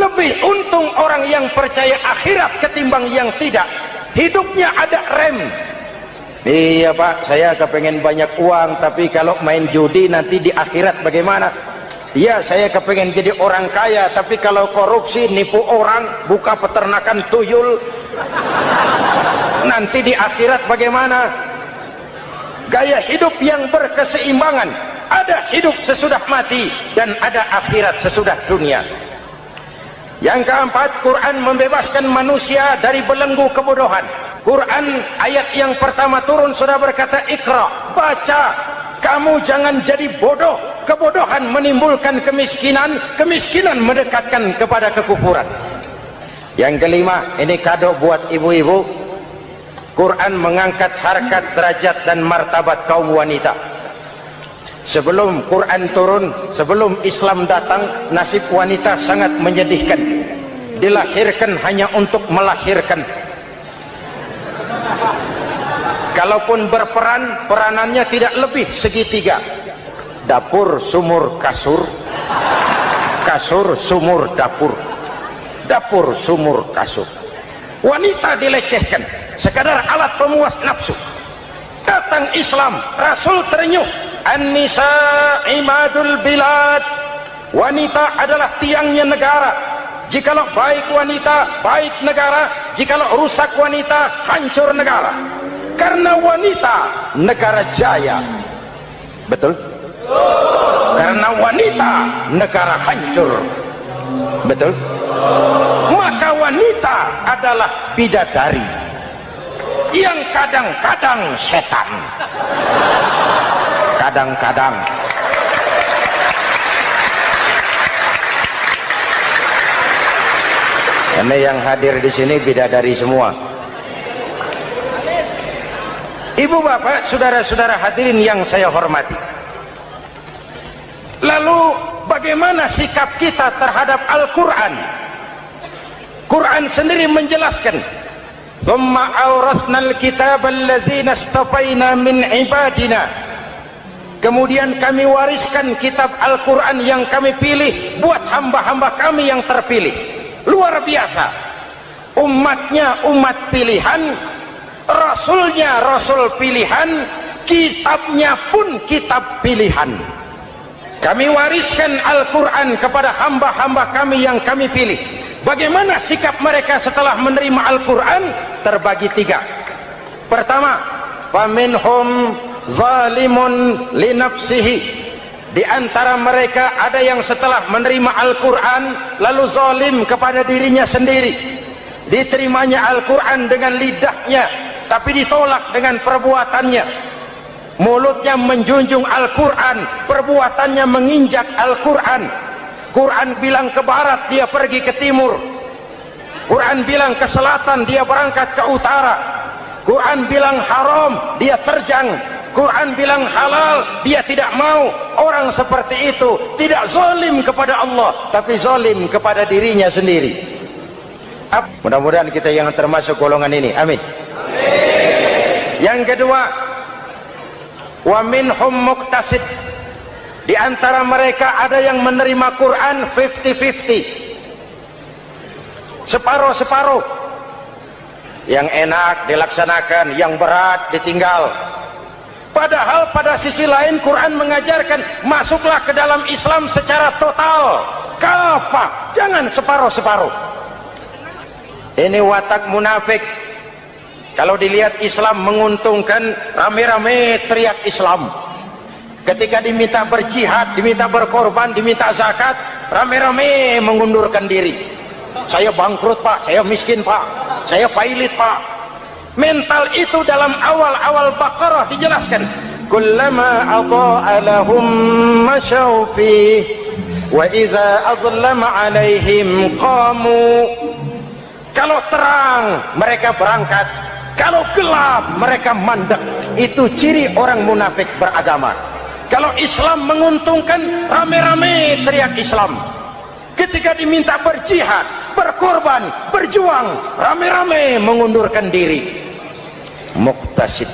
Lebih untung orang yang percaya akhirat ketimbang yang tidak. Hidupnya ada rem. Iya Pak, saya kepengen banyak uang, tapi kalau main judi nanti di akhirat bagaimana? Iya, saya kepengen jadi orang kaya, tapi kalau korupsi, nipu orang, buka peternakan tuyul, nanti di akhirat bagaimana? Gaya hidup yang berkeseimbangan. Ada hidup sesudah mati dan ada akhirat sesudah dunia. Yang keempat, Quran membebaskan manusia dari belenggu kebodohan. Quran ayat yang pertama turun sudah berkata, Iqra, baca, kamu jangan jadi bodoh. Kebodohan menimbulkan kemiskinan, kemiskinan mendekatkan kepada kekufuran. Yang kelima, ini kado buat ibu-ibu, Quran mengangkat harkat, derajat dan martabat kaum wanita. Sebelum Quran turun, sebelum Islam datang, nasib wanita sangat menyedihkan. Dilahirkan hanya untuk melahirkan. Kalaupun berperan, peranannya tidak lebih segitiga. Dapur, sumur, kasur. Kasur, sumur, dapur. Dapur, sumur, kasur. Wanita dilecehkan, sekadar alat pemuas nafsu. Datang Islam, Rasul terenyuh. An-nisa imadul bilad. Wanita adalah tiangnya negara. Jikalau baik wanita, baik negara. Jikalau rusak wanita, hancur negara. Karena wanita, negara jaya. Betul? Karena wanita, negara hancur. Betul? Maka wanita adalah bidadari yang kadang-kadang setan. Kadang-kadang. Karena yang hadir di sini bidadari semua. Ibu bapak, saudara-saudara hadirin yang saya hormati. Lalu bagaimana sikap kita terhadap Al-Quran? Quran sendiri menjelaskan, "Tsumma awrasnal kitaba alladzina istafaina min ibadina." Kemudian kami wariskan kitab Al-Quran yang kami pilih buat hamba-hamba kami yang terpilih. Luar biasa. Umatnya umat pilihan, Rasulnya Rasul pilihan, kitabnya pun kitab pilihan. Kami wariskan Al-Quran kepada hamba-hamba kami yang kami pilih. Bagaimana sikap mereka setelah menerima Al-Quran? Terbagi tiga. Pertama, faminhum zalimun li nafsihi. Di antara mereka ada yang setelah menerima Al-Quran lalu zalim kepada dirinya sendiri. Diterimanya Al-Quran dengan lidahnya, tapi ditolak dengan perbuatannya. Mulutnya menjunjung Al-Quran, perbuatannya menginjak Al-Quran. Quran bilang ke barat, dia pergi ke timur. Quran bilang ke selatan, dia berangkat ke utara. Quran bilang haram, dia terjang. Quran bilang halal, dia tidak mau. Orang seperti itu tidak zalim kepada Allah, tapi zalim kepada dirinya sendiri. Mudah-mudahan kita yang termasuk golongan ini. Amin. Yang kedua, wa minhum muqtasid. Di antara mereka ada yang menerima Quran 50-50. Separuh-separuh. Yang enak dilaksanakan, yang berat ditinggal. Padahal pada sisi lain Quran mengajarkan masuklah ke dalam Islam secara total. Kafah, jangan separuh-separuh. Ini watak munafik. Kalau dilihat Islam menguntungkan, rame-rame teriak Islam. Ketika diminta berjihad, diminta berkorban, diminta zakat, rame-rame mengundurkan diri. Saya bangkrut Pak, saya miskin Pak, saya pailit Pak. Mental itu dalam awal-awal Baqarah dijelaskan. Kullama adha'a lahum masyaw fih wa idza adlama alaihim qamu. Kalau terang mereka berangkat, kalau gelap mereka mandek. Itu ciri orang munafik beragama. Kalau Islam menguntungkan, rame-rame teriak Islam. Ketika diminta berjihad, berkorban, berjuang, rame-rame mengundurkan diri. Muqtasid.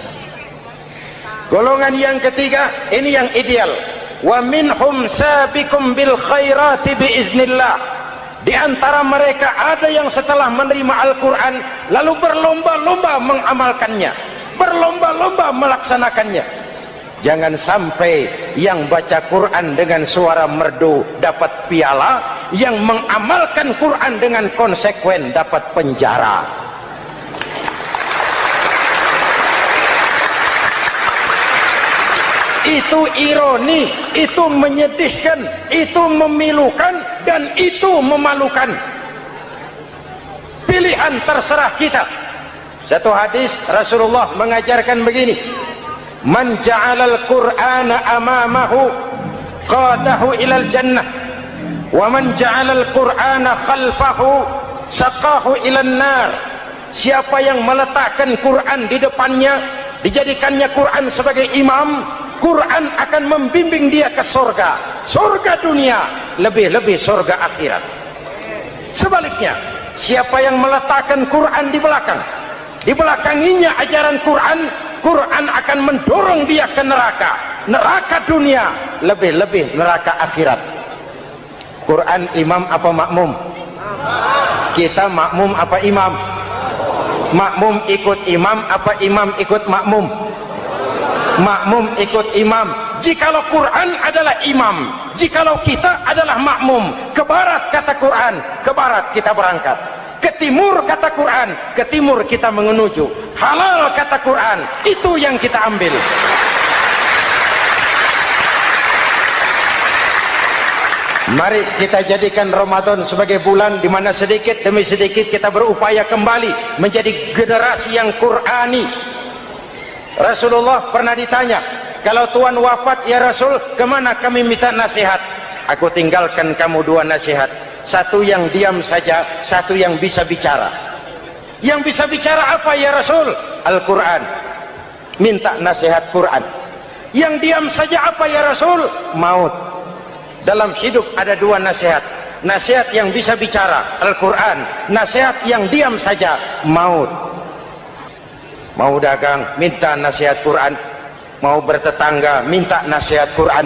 Golongan yang ketiga, ini yang ideal. Wa minhum sabiqum bil khairati biiznillah. Di antara mereka ada yang setelah menerima Al-Quran lalu berlomba-lomba mengamalkannya, berlomba-lomba melaksanakannya. Jangan sampai yang baca Quran dengan suara merdu dapat piala, yang mengamalkan Quran dengan konsekuen dapat penjara. Itu ironi, itu menyedihkan, itu memilukan, dan itu memalukan. Pilihan terserah kita. Satu hadis Rasulullah mengajarkan begini: man ja'alal Qur'ana amamahu qadahu ilal jannah, wa man ja'alal Qur'ana khalfahu saqahu ilan nar. Siapa yang meletakkan Quran di depannya, dijadikannya Quran sebagai imam, Quran akan membimbing dia ke surga, surga dunia, lebih-lebih surga akhirat. Sebaliknya, siapa yang meletakkan Quran di belakang, dibelakanginya ajaran Quran, Quran akan mendorong dia ke neraka, neraka dunia, lebih-lebih neraka akhirat. Quran imam apa makmum? Kita makmum apa imam? Makmum ikut imam apa imam ikut makmum? Makmum ikut imam. Jikalau Quran adalah imam, jikalau kita adalah makmum, ke barat kata Quran, ke barat kita berangkat. Ke timur kata Quran, ke timur kita menuju. Halal kata Quran, itu yang kita ambil. Mari kita jadikan Ramadan sebagai bulan di mana sedikit demi sedikit kita berupaya kembali menjadi generasi yang Qurani. Rasulullah pernah ditanya, kalau Tuhan wafat ya Rasul, kemana kami minta nasihat? Aku tinggalkan kamu dua nasihat, satu yang diam saja, satu yang bisa bicara. Yang bisa bicara apa ya Rasul? Al-Quran. Minta nasihat Quran. Yang diam saja apa ya Rasul? Maut. Dalam hidup ada dua nasihat, nasihat yang bisa bicara Al-Quran, nasihat yang diam saja maut. Mau dagang minta nasihat Quran, mau bertetangga minta nasihat Quran.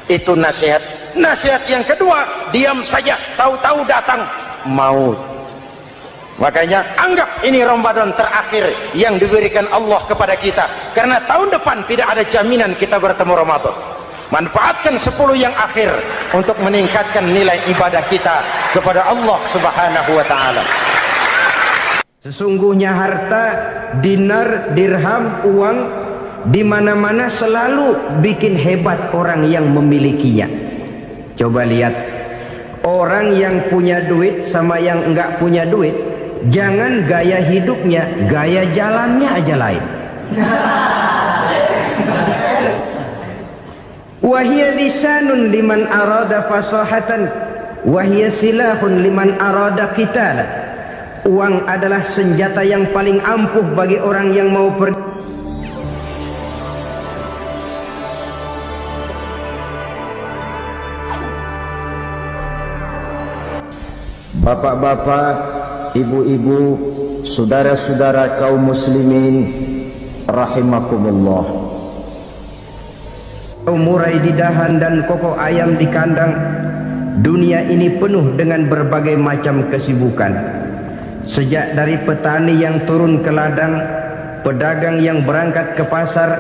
Itu nasihat. Nasihat yang kedua, diam saja, tahu-tahu datang maut. Makanya anggap ini Ramadan terakhir yang diberikan Allah kepada kita, karena tahun depan tidak ada jaminan kita bertemu Ramadan. Manfaatkan 10 yang akhir untuk meningkatkan nilai ibadah kita kepada Allah Subhanahu wa taala. Sesungguhnya harta, dinar, dirham, uang di mana-mana selalu bikin hebat orang yang memilikinya. Coba lihat orang yang punya duit sama yang enggak punya duit, jangan gaya hidupnya, gaya jalannya aja lain. Wahia lisanun liman arada fasahatan, wahia silahun liman arada qitalan. Uang adalah senjata yang paling ampuh bagi orang yang mau pergi. Bapak-bapak, ibu-ibu, saudara-saudara kaum muslimin rahimakumullah. Murai di dahan dan kokok ayam di kandang. Dunia ini penuh dengan berbagai macam kesibukan. Sejak dari petani yang turun ke ladang, pedagang yang berangkat ke pasar,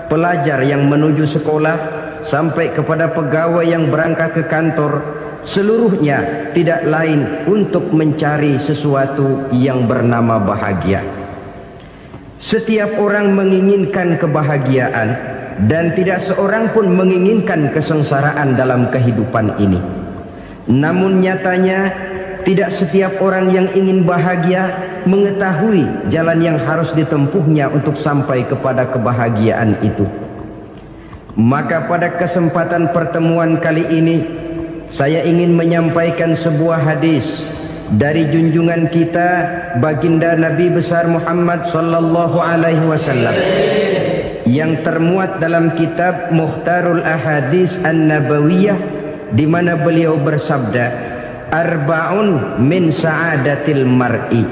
pelajar yang menuju sekolah, sampai kepada pegawai yang berangkat ke kantor, seluruhnya tidak lain untuk mencari sesuatu yang bernama bahagia. Setiap orang menginginkan kebahagiaan, dan tidak seorang pun menginginkan kesengsaraan dalam kehidupan ini. Namun nyatanya tidak setiap orang yang ingin bahagia mengetahui jalan yang harus ditempuhnya untuk sampai kepada kebahagiaan itu. Maka pada kesempatan pertemuan kali ini, saya ingin menyampaikan sebuah hadis dari junjungan kita baginda Nabi besar Muhammad sallallahu alaihi wasallam yang termuat dalam kitab Mukhtarul Ahadits An-Nabawiyah, di mana beliau bersabda, arba'un min sa'adatil mar'i.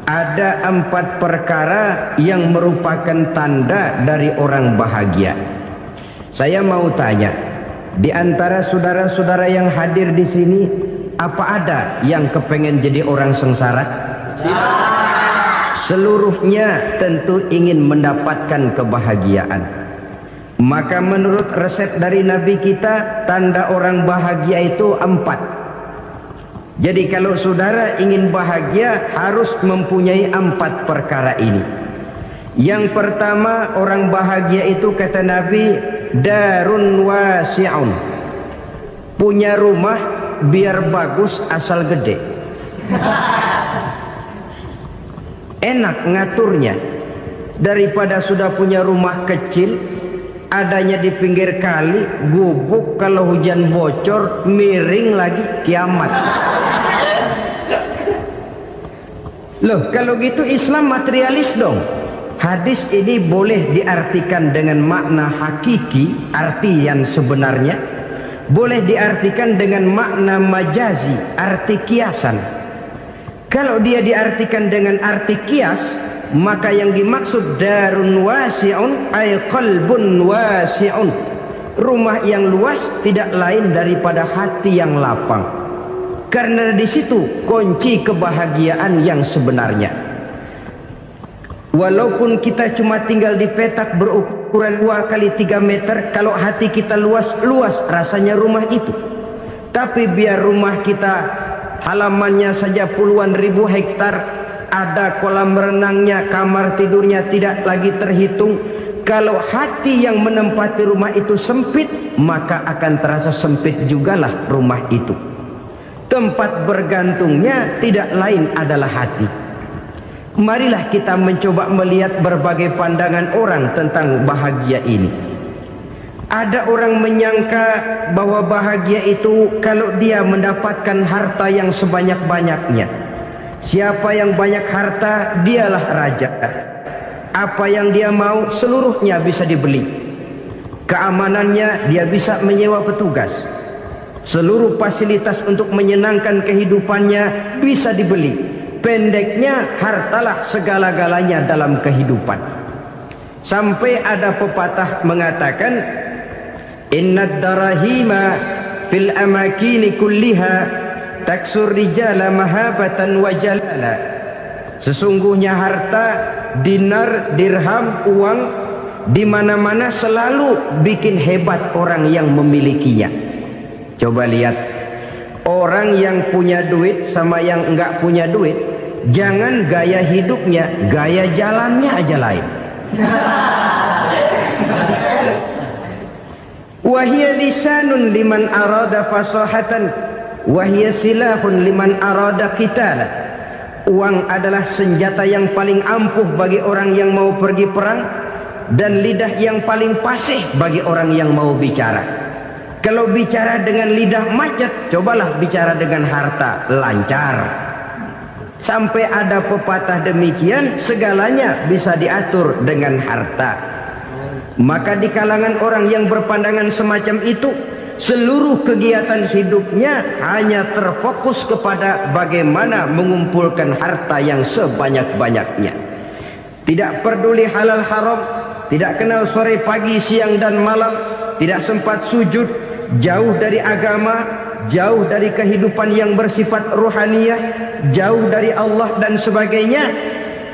Ada 4 perkara yang merupakan tanda dari orang bahagia. Saya mau tanya, di antara saudara-saudara yang hadir di sini, apa ada yang kepengen jadi orang sengsara? Seluruhnya tentu ingin mendapatkan kebahagiaan. Maka menurut resep dari Nabi kita, tanda orang bahagia itu 4. Jadi kalau saudara ingin bahagia, harus mempunyai 4 perkara ini. Yang pertama, orang bahagia itu kata Nabi, darun wasi'un, punya rumah biar bagus asal gede. Enak ngaturnya daripada sudah punya rumah kecil, adanya di pinggir kali, gubuk, kalau hujan bocor, miring lagi, kiamat. Loh, kalau gitu Islam materialis dong. Hadis ini boleh diartikan dengan makna hakiki, arti yang sebenarnya. Boleh diartikan dengan makna majazi, arti kiasan. Kalau dia diartikan dengan arti kias, maka yang dimaksud darun wasi'un ay qalbun wasi'un, rumah yang luas tidak lain daripada hati yang lapang. Karena di situ kunci kebahagiaan yang sebenarnya. Walaupun kita cuma tinggal di petak berukuran 2 kali 3 meter, kalau hati kita luas rasanya rumah itu. Tapi biar rumah kita halamannya saja puluhan ribu hektar, ada kolam renangnya, kamar tidurnya tidak lagi terhitung. Kalau hati yang menempati rumah itu sempit, maka akan terasa sempit jugalah rumah itu. Tempat bergantungnya tidak lain adalah hati. Marilah kita mencoba melihat berbagai pandangan orang tentang bahagia ini. Ada orang menyangka bahwa bahagia itu kalau dia mendapatkan harta yang sebanyak-banyaknya. Siapa yang banyak harta, dialah raja. Apa yang dia mau, seluruhnya bisa dibeli. Keamanannya, dia bisa menyewa petugas. Seluruh fasilitas untuk menyenangkan kehidupannya bisa dibeli. Pendeknya, hartalah segala-galanya dalam kehidupan. Sampai ada pepatah mengatakan, innad darahima fil amakini kulliha taksur rijala mahabatan wa jalala. Sesungguhnya harta, dinar, dirham, uang di mana-mana selalu bikin hebat orang yang memilikinya. Coba lihat, orang yang punya duit sama yang enggak punya duit, jangan gaya hidupnya, gaya jalannya aja lain. Wahia lisanun liman arada fasahatan, wahia silahun liman arada qitala. Uang adalah senjata yang paling ampuh bagi orang yang mau pergi perang, dan lidah yang paling fasih bagi orang yang mau bicara. Kalau bicara dengan lidah macet, cobalah bicara dengan harta, lancar. Sampai ada pepatah demikian, segalanya bisa diatur dengan harta. Maka di kalangan orang yang berpandangan semacam itu, seluruh kegiatan hidupnya hanya terfokus kepada bagaimana mengumpulkan harta yang sebanyak-banyaknya. Tidak peduli halal haram, tidak kenal sore pagi siang dan malam, tidak sempat sujud, jauh dari agama, jauh dari kehidupan yang bersifat ruhaniyah, jauh dari Allah dan sebagainya.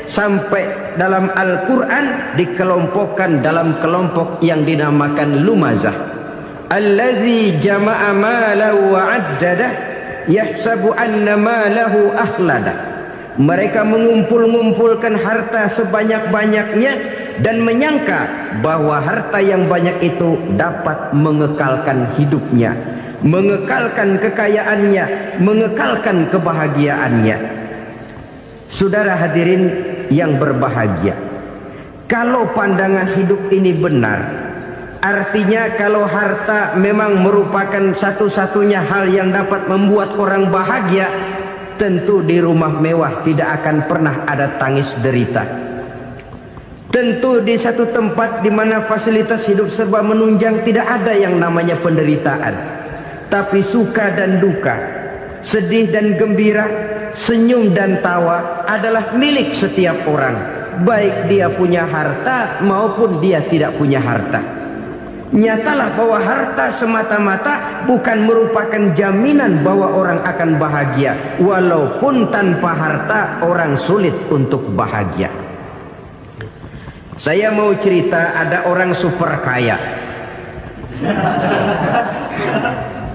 Sampai dalam Al-Quran dikelompokkan dalam kelompok yang dinamakan lumazah. Allazi jama'a malahu wa addadah yahsabu anna malahu akhladah. Mereka mengumpul-ngumpulkan harta sebanyak-banyaknya dan menyangka bahwa harta yang banyak itu dapat mengekalkan hidupnya, mengekalkan kekayaannya, mengekalkan kebahagiaannya. Saudara hadirin yang berbahagia, kalau pandangan hidup ini benar, artinya kalau harta memang merupakan satu-satunya hal yang dapat membuat orang bahagia, tentu di rumah mewah tidak akan pernah ada tangis derita. Tentu di satu tempat di mana fasilitas hidup serba menunjang tidak ada yang namanya penderitaan. Tapi suka dan duka, sedih dan gembira, senyum dan tawa adalah milik setiap orang, baik dia punya harta maupun dia tidak punya harta. Nyatalah bahwa harta semata-mata bukan merupakan jaminan bahwa orang akan bahagia. Walaupun tanpa harta orang sulit untuk bahagia. Saya mau cerita, ada orang super kaya.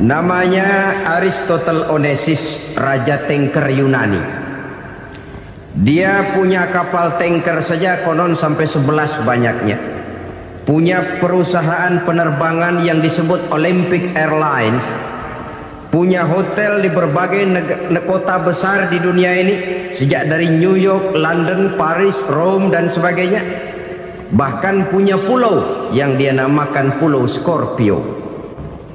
Namanya Aristotle Onesius, Raja Tanker Yunani. Dia punya kapal tanker saja konon sampai 11 banyaknya. Punya perusahaan penerbangan yang disebut Olympic Airlines. Punya hotel di berbagai kota besar di dunia ini, sejak dari New York, London, Paris, Rome dan sebagainya. Bahkan punya pulau yang dia namakan Pulau Scorpio.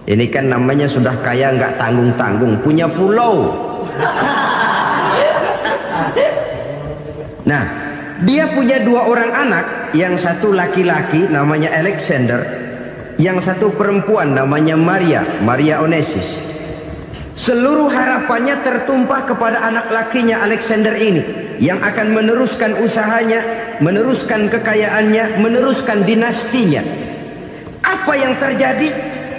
Ini kan namanya sudah kaya nggak tanggung-tanggung, punya pulau. Nah, dia punya 2 orang anak, yang satu laki-laki namanya Alexander, yang satu perempuan namanya Maria Onesius. Seluruh harapannya tertumpah kepada anak lakinya Alexander ini, yang akan meneruskan usahanya, meneruskan kekayaannya, meneruskan dinastinya. Apa yang terjadi?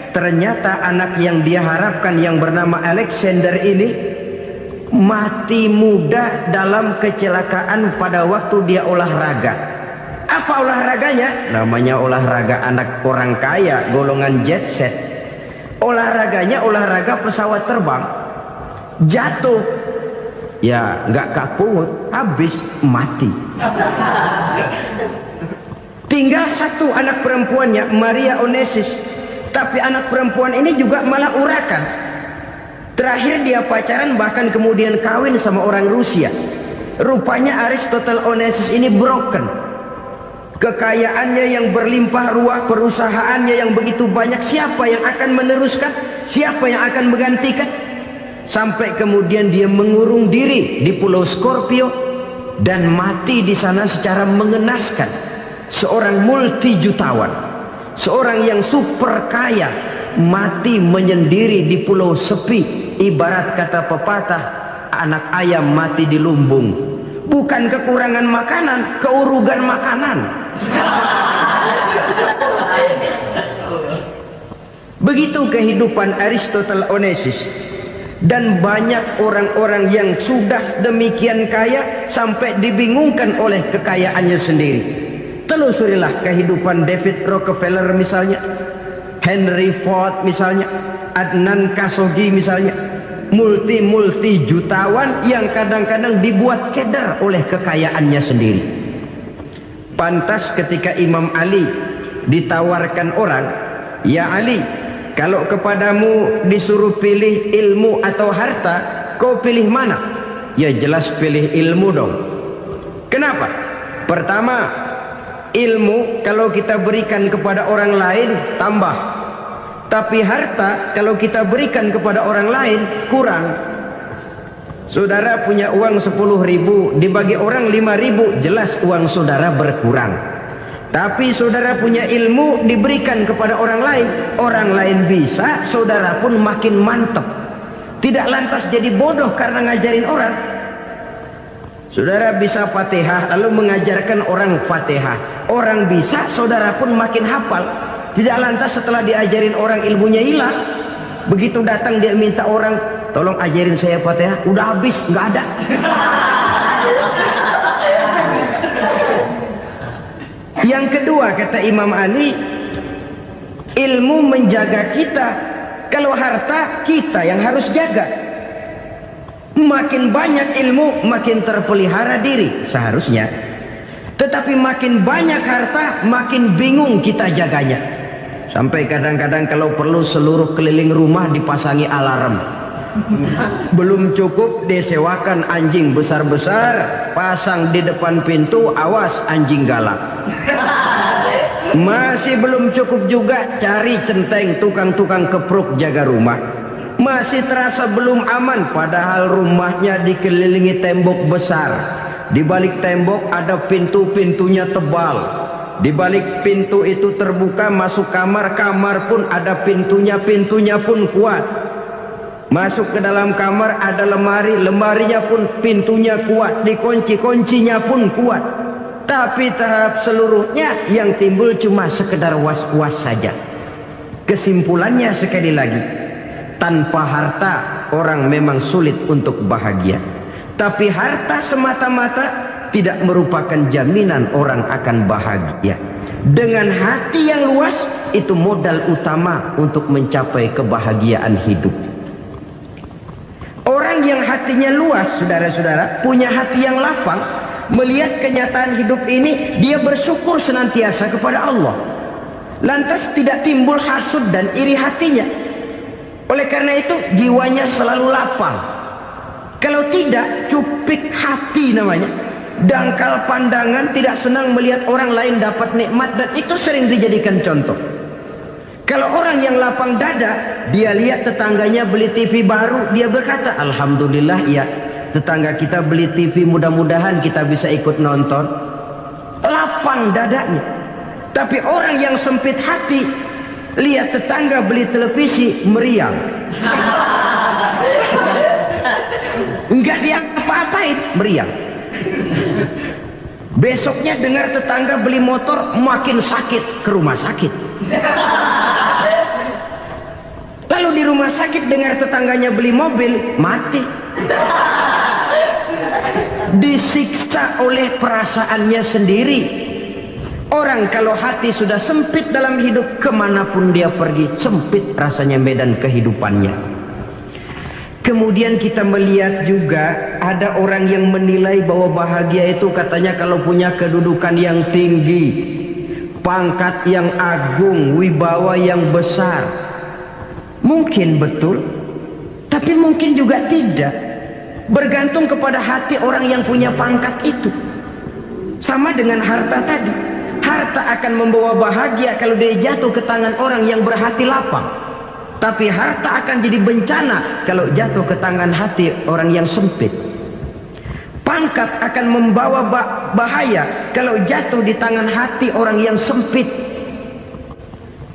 Ternyata anak yang dia harapkan yang bernama Alexander ini mati muda dalam kecelakaan pada waktu dia olahraga. Apa olahraganya? Namanya olahraga anak orang kaya, golongan jet set. Olahraganya olahraga pesawat terbang. Jatuh, ya nggak kapungut, habis mati. Tinggal satu anak perempuannya, Maria Onesius. Tapi anak perempuan ini juga malah urakan. Terakhir dia pacaran, bahkan kemudian kawin sama orang Rusia. Rupanya Aristotle Onesius ini broken. Kekayaannya yang berlimpah ruah, perusahaannya yang begitu banyak, siapa yang akan meneruskan? Siapa yang akan menggantikan? Sampai kemudian dia mengurung diri di Pulau Scorpio dan mati di sana secara mengenaskan. Seorang multi jutawan, seorang yang super kaya, mati menyendiri di pulau sepi. Ibarat kata pepatah, anak ayam mati di lumbung. Bukan kekurangan makanan, keurugan makanan. Begitu kehidupan Aristotle Onesius. Dan banyak orang-orang yang sudah demikian kaya sampai dibingungkan oleh kekayaannya sendiri. Telusurilah kehidupan David Rockefeller misalnya, Henry Ford misalnya, Adnan Khashoggi misalnya. Multi jutawan yang kadang-kadang dibuat keder oleh kekayaannya sendiri. Pantas ketika Imam Ali ditawarkan orang, "Ya Ali, kalau kepadamu disuruh pilih ilmu atau harta, kau pilih mana?" Ya jelas pilih ilmu dong. Kenapa? Pertama, ilmu kalau kita berikan kepada orang lain tambah. Tapi harta kalau kita berikan kepada orang lain kurang. Saudara punya uang 10.000, dibagi orang 5.000, jelas uang saudara berkurang. Tapi saudara punya ilmu, diberikan kepada orang lain bisa, saudara pun makin mantap. Tidak lantas jadi bodoh karena ngajarin orang. Saudara bisa Fatihah lalu mengajarkan orang Fatihah, orang bisa, saudara pun makin hafal. Tidak lantas setelah diajarin orang ilmunya hilang. Begitu datang dia minta orang, "Tolong ajarin saya Fatihah," udah habis, nggak ada. Yang kedua kata Imam Ali, ilmu menjaga kita. Kalau harta kita yang harus jaga. Makin banyak ilmu makin terpelihara diri seharusnya. Tetapi makin banyak harta makin bingung kita jaganya. Sampai kadang-kadang kalau perlu seluruh keliling rumah dipasangi alarm. Belum cukup disewakan anjing besar-besar, pasang di depan pintu, awas anjing galak. Masih belum cukup juga, cari centeng tukang-tukang kepruk jaga rumah. Masih terasa belum aman, padahal rumahnya dikelilingi tembok besar. Di balik tembok ada pintu-pintunya tebal. Di balik pintu itu terbuka masuk kamar, kamar pun ada pintunya, pintunya pun kuat. Masuk ke dalam kamar ada lemari, lemarinya pun pintunya kuat, dikunci, kuncinya pun kuat. Tapi terhadap seluruhnya yang timbul cuma sekedar was-was saja. Kesimpulannya sekali lagi, tanpa harta orang memang sulit untuk bahagia. Tapi harta semata-mata tidak merupakan jaminan orang akan bahagia. Dengan hati yang luas, itu modal utama untuk mencapai kebahagiaan hidup. Orang yang hatinya luas, saudara-saudara, punya hati yang lapang, melihat kenyataan hidup ini, dia bersyukur senantiasa kepada Allah. Lantas tidak timbul hasud dan iri hatinya. Oleh karena itu jiwanya selalu lapang. Kalau tidak, cupik hati namanya, dangkal pandangan, tidak senang melihat orang lain dapat nikmat, dan itu sering dijadikan contoh. Kalau orang yang lapang dada, dia lihat tetangganya beli TV baru, dia berkata, alhamdulillah ya, tetangga kita beli TV, mudah-mudahan kita bisa ikut nonton. Lapang dadanya. Tapi orang yang sempit hati, lihat tetangga beli televisi, meriang. Enggak dia apa-apain, meriang. Besoknya dengar tetangga beli motor, makin sakit, ke rumah sakit. Lalu di rumah sakit dengar tetangganya beli mobil, mati. Disiksa oleh perasaannya sendiri. Orang kalau hati sudah sempit dalam hidup, kemanapun dia pergi, sempit rasanya medan kehidupannya. Kemudian kita melihat juga ada orang yang menilai bahwa bahagia itu katanya kalau punya kedudukan yang tinggi, pangkat yang agung, wibawa yang besar. Mungkin betul, tapi mungkin juga tidak. Bergantung kepada hati orang yang punya pangkat itu. Sama dengan harta tadi. Harta akan membawa bahagia kalau dia jatuh ke tangan orang yang berhati lapang. Tapi harta akan jadi bencana kalau jatuh ke tangan hati orang yang sempit. Pangkat akan membawa bahaya kalau jatuh di tangan hati orang yang sempit.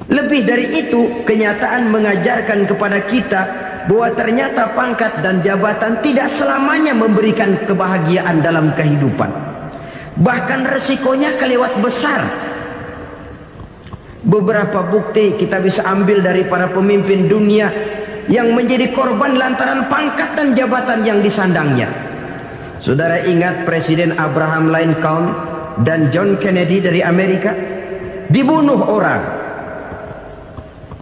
Lebih dari itu, kenyataan mengajarkan kepada kita bahwa ternyata pangkat dan jabatan tidak selamanya memberikan kebahagiaan dalam kehidupan. Bahkan resikonya kelewat besar. Beberapa bukti kita bisa ambil dari para pemimpin dunia yang menjadi korban lantaran pangkat dan jabatan yang disandangnya. Saudara ingat Presiden Abraham Lincoln dan John Kennedy dari Amerika? Dibunuh orang.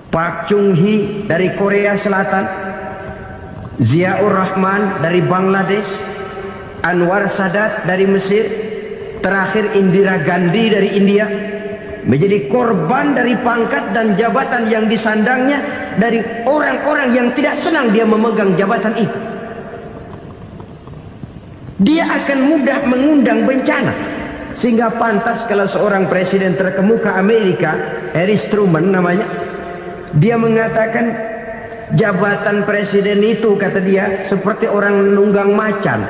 Park Chung-hee dari Korea Selatan, Ziaur Rahman dari Bangladesh, Anwar Sadat dari Mesir, terakhir Indira Gandhi dari India, menjadi korban dari pangkat dan jabatan yang disandangnya dari orang-orang yang tidak senang dia memegang jabatan itu. Dia akan mudah mengundang bencana. Sehingga pantas kalau seorang presiden terkemuka Amerika, Harry Truman namanya, dia mengatakan jabatan presiden itu, kata dia, seperti orang nunggang macan,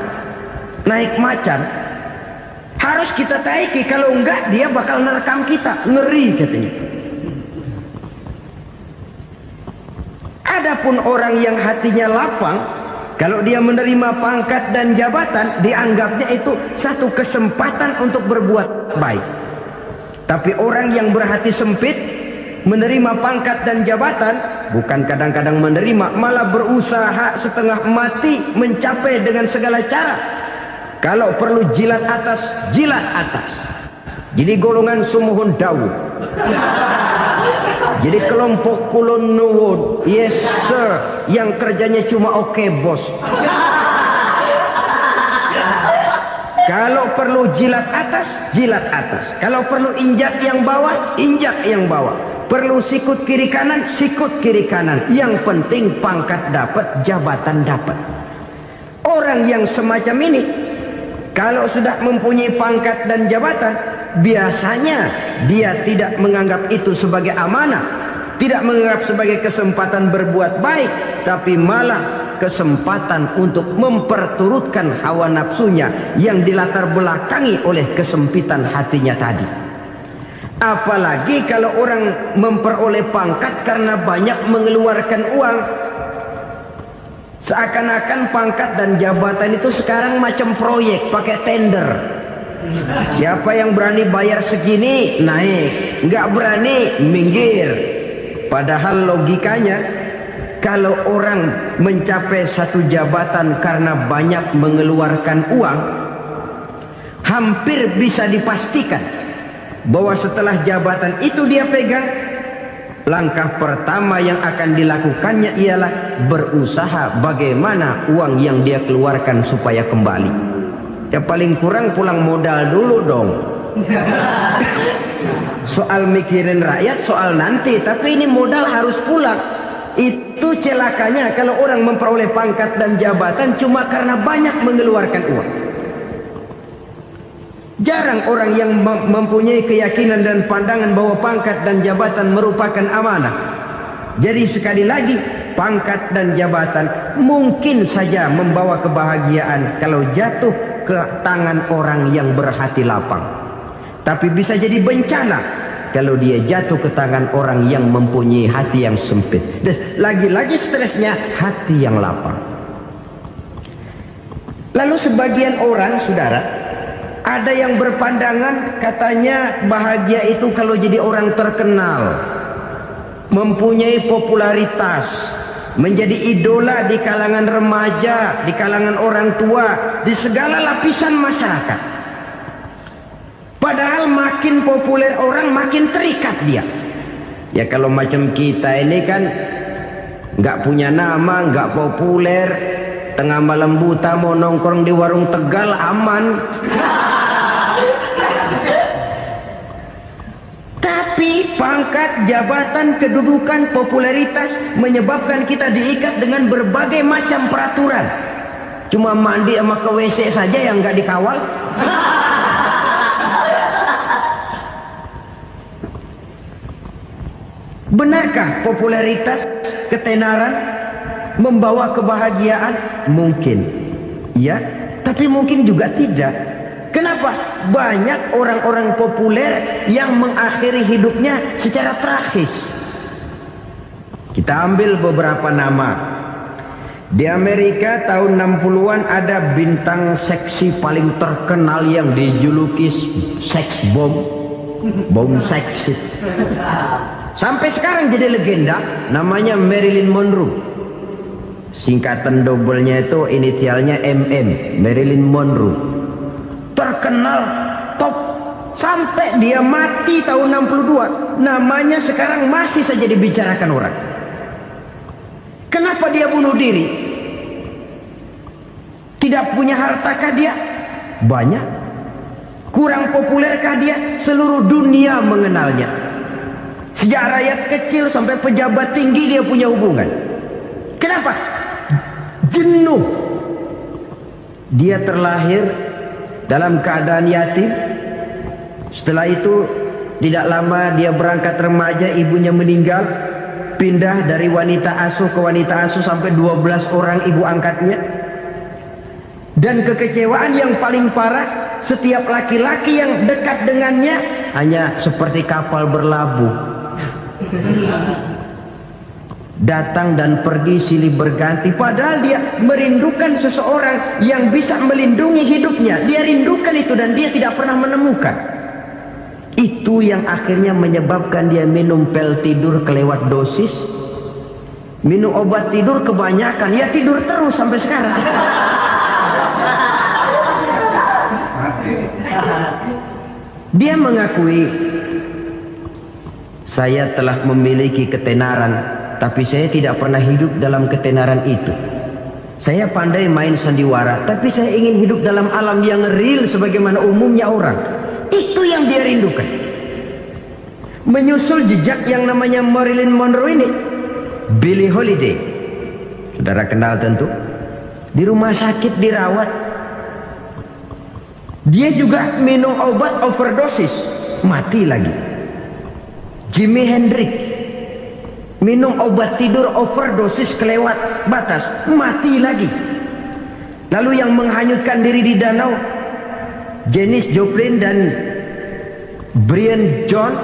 naik macan. Harus kita taiki, kalau enggak dia bakal nerekam kita, ngeri katanya. Adapun orang yang hatinya lapang, kalau dia menerima pangkat dan jabatan, dianggapnya itu satu kesempatan untuk berbuat baik. Tapi orang yang berhati sempit, menerima pangkat dan jabatan, bukan kadang-kadang menerima, malah berusaha setengah mati mencapai dengan segala cara. Kalau perlu jilat atas, jilat atas. Jadi golongan sumuhun Dawud. Jadi kelompok kulon nuwun, yes sir, yang kerjanya cuma oke bos. Kalau perlu jilat atas, jilat atas. Kalau perlu injak yang bawah, injak yang bawah. Perlu sikut kiri kanan, sikut kiri kanan. Yang penting pangkat dapat, jabatan dapat. Orang yang semacam ini, kalau sudah mempunyai pangkat dan jabatan, biasanya dia tidak menganggap itu sebagai amanah, tidak menganggap sebagai kesempatan berbuat baik, tapi malah kesempatan untuk memperturutkan hawa nafsunya yang dilatar belakangi oleh kesempitan hatinya tadi. Apalagi kalau orang memperoleh pangkat karena banyak mengeluarkan uang. Seakan-akan pangkat dan jabatan itu sekarang macam proyek, pakai tender. Siapa yang berani bayar segini, naik. Nggak berani, minggir. Padahal logikanya, kalau orang mencapai satu jabatan karena banyak mengeluarkan uang, hampir bisa dipastikan bahwa setelah jabatan itu dia pegang, langkah pertama yang akan dilakukannya ialah berusaha bagaimana uang yang dia keluarkan supaya kembali. Ya paling kurang pulang modal dulu dong. Soal mikirin rakyat soal nanti, tapi ini modal harus pulang. Itu celakanya kalau orang memperoleh pangkat dan jabatan cuma karena banyak mengeluarkan uang. Jarang orang yang mempunyai keyakinan dan pandangan bahwa pangkat dan jabatan merupakan amanah. Jadi sekali lagi, pangkat dan jabatan mungkin saja membawa kebahagiaan kalau jatuh ke tangan orang yang berhati lapang. Tapi bisa jadi bencana kalau dia jatuh ke tangan orang yang mempunyai hati yang sempit. Dan lagi-lagi stresnya hati yang lapang. Lalu sebagian orang, saudara, ada yang berpandangan katanya bahagia itu kalau jadi orang terkenal, mempunyai popularitas, menjadi idola di kalangan remaja, di kalangan orang tua, di segala lapisan masyarakat. Padahal makin populer orang makin terikat dia. Ya kalau macam kita ini kan nggak punya nama, nggak populer, tengah malam buta mau nongkrong di warung Tegal aman. Tapi pangkat, jabatan, kedudukan, popularitas menyebabkan kita diikat dengan berbagai macam peraturan. Cuma mandi sama ke WC saja yang nggak dikawal. Benarkah popularitas, ketenaran membawa kebahagiaan? Mungkin, ya, tapi mungkin juga tidak. Kenapa? Banyak orang-orang populer yang mengakhiri hidupnya secara tragis. Kita ambil beberapa nama. Di Amerika tahun 60-an ada bintang seksi paling terkenal yang dijuluki sex bomb, bom seksi. Sampai sekarang jadi legenda, namanya Marilyn Monroe. Singkatan dobelnya itu inisialnya MM, Marilyn Monroe. Terkenal, top, sampai dia mati tahun 62. Namanya sekarang masih saja dibicarakan orang. Kenapa dia bunuh diri? Tidak punya hartakah dia? Banyak. Kurang populerkah dia? Seluruh dunia mengenalnya. Sejak rakyat kecil sampai pejabat tinggi dia punya hubungan. Kenapa? Jenuh. Dia terlahir dalam keadaan yatim. Setelah itu tidak lama dia berangkat remaja, ibunya meninggal. Pindah dari wanita asuh ke wanita asuh sampai 12 orang ibu angkatnya. Dan kekecewaan yang paling parah, setiap laki-laki yang dekat dengannya hanya seperti kapal berlabuh. Datang dan pergi silih berganti. Padahal dia merindukan seseorang yang bisa melindungi hidupnya. Dia rindukan itu dan dia tidak pernah menemukan. Itu yang akhirnya menyebabkan dia minum pil tidur kelewat dosis, minum obat tidur kebanyakan. Ya tidur terus sampai sekarang. Dia mengakui, saya telah memiliki ketenaran, tapi saya tidak pernah hidup dalam ketenaran itu. Saya pandai main sandiwara, tapi saya ingin hidup dalam alam yang real sebagaimana umumnya orang. Itu yang dia rindukan. Menyusul jejak yang namanya Marilyn Monroe ini, Billie Holiday, saudara kenal tentu, di rumah sakit dirawat. Dia juga minum obat overdosis, mati lagi. Jimi Hendrix minum obat tidur overdosis kelewat batas, mati lagi. Lalu yang menghanyutkan diri di danau, Janis Joplin dan Brian Jones.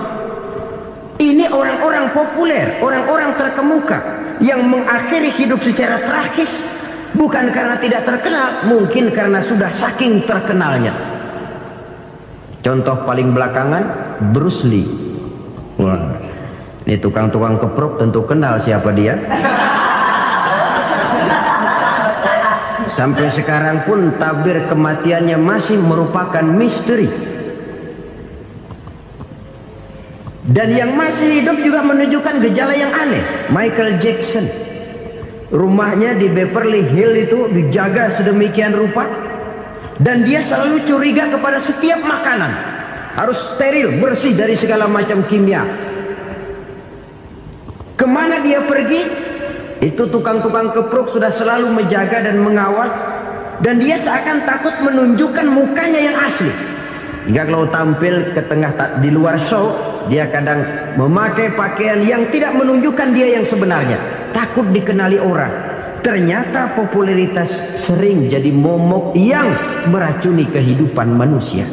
Ini orang-orang populer, orang-orang terkemuka yang mengakhiri hidup secara tragis, bukan karena tidak terkenal, mungkin karena sudah saking terkenalnya. Contoh paling belakangan, Bruce Lee. Wah, Ini tukang-tukang keprok tentu kenal siapa dia. Sampai sekarang pun tabir kematiannya masih merupakan misteri. Dan yang masih hidup juga menunjukkan gejala yang aneh. Michael Jackson, rumahnya di Beverly Hills itu dijaga sedemikian rupa, dan dia selalu curiga kepada setiap makanan harus steril, bersih dari segala macam kimia. Kemana dia pergi, itu tukang-tukang keprok sudah selalu menjaga dan mengawal, dan dia seakan takut menunjukkan mukanya yang asli. Hingga kalau tampil ke tengah di luar show, dia kadang memakai pakaian yang tidak menunjukkan dia yang sebenarnya, takut dikenali orang. Ternyata popularitas sering jadi momok yang meracuni kehidupan manusia.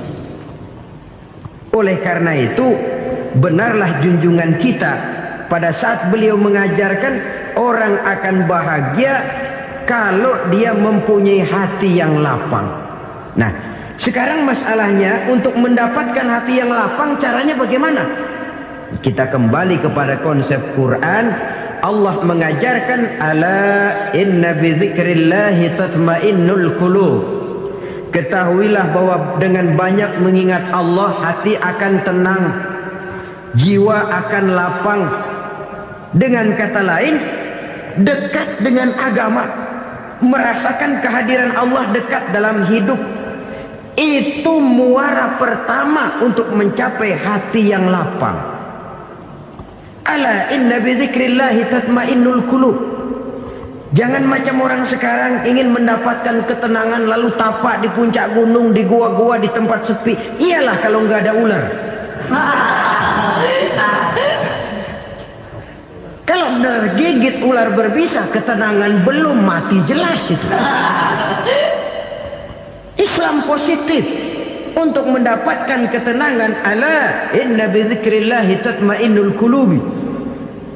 Oleh karena itu, benarlah junjungan kita pada saat beliau mengajarkan orang akan bahagia kalau dia mempunyai hati yang lapang. Nah, sekarang masalahnya untuk mendapatkan hati yang lapang, caranya bagaimana? Kita kembali kepada konsep Quran. Allah mengajarkan, ala inna bidzikrillahi tatmainnul qulub. Ketahuilah bahwa dengan banyak mengingat Allah, hati akan tenang, jiwa akan lapang. Dengan kata lain, dekat dengan agama, merasakan kehadiran Allah dekat dalam hidup, itu muara pertama untuk mencapai hati yang lapang. Ala inna bizikrillahi tatmainnul qulub. Jangan macam orang sekarang ingin mendapatkan ketenangan lalu tapak di puncak gunung, di gua-gua, di tempat sepi. Iyalah kalau nggak ada ular. Kalau tergigit ular berbisa, ketenangan belum, mati jelas itu. Islam positif untuk mendapatkan ketenangan. Ala inna bizikrillahi tatmainnul qulubi.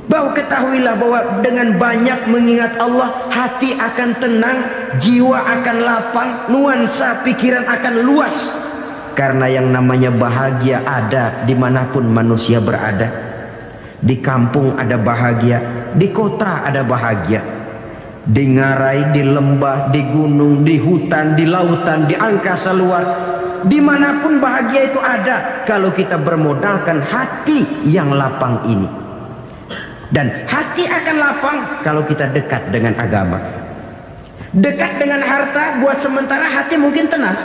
Bahwa ketahuilah bahwa dengan banyak mengingat Allah, hati akan tenang, jiwa akan lapang, nuansa pikiran akan luas. Karena yang namanya bahagia ada dimanapun manusia berada. Di kampung ada bahagia, di kota ada bahagia, di ngarai, di lembah, di gunung, di hutan, di lautan, di angkasa luar, dimanapun bahagia itu ada kalau kita bermodalkan hati yang lapang ini. Dan hati akan lapang kalau kita dekat dengan agama. Dekat dengan harta buat sementara hati mungkin tenang,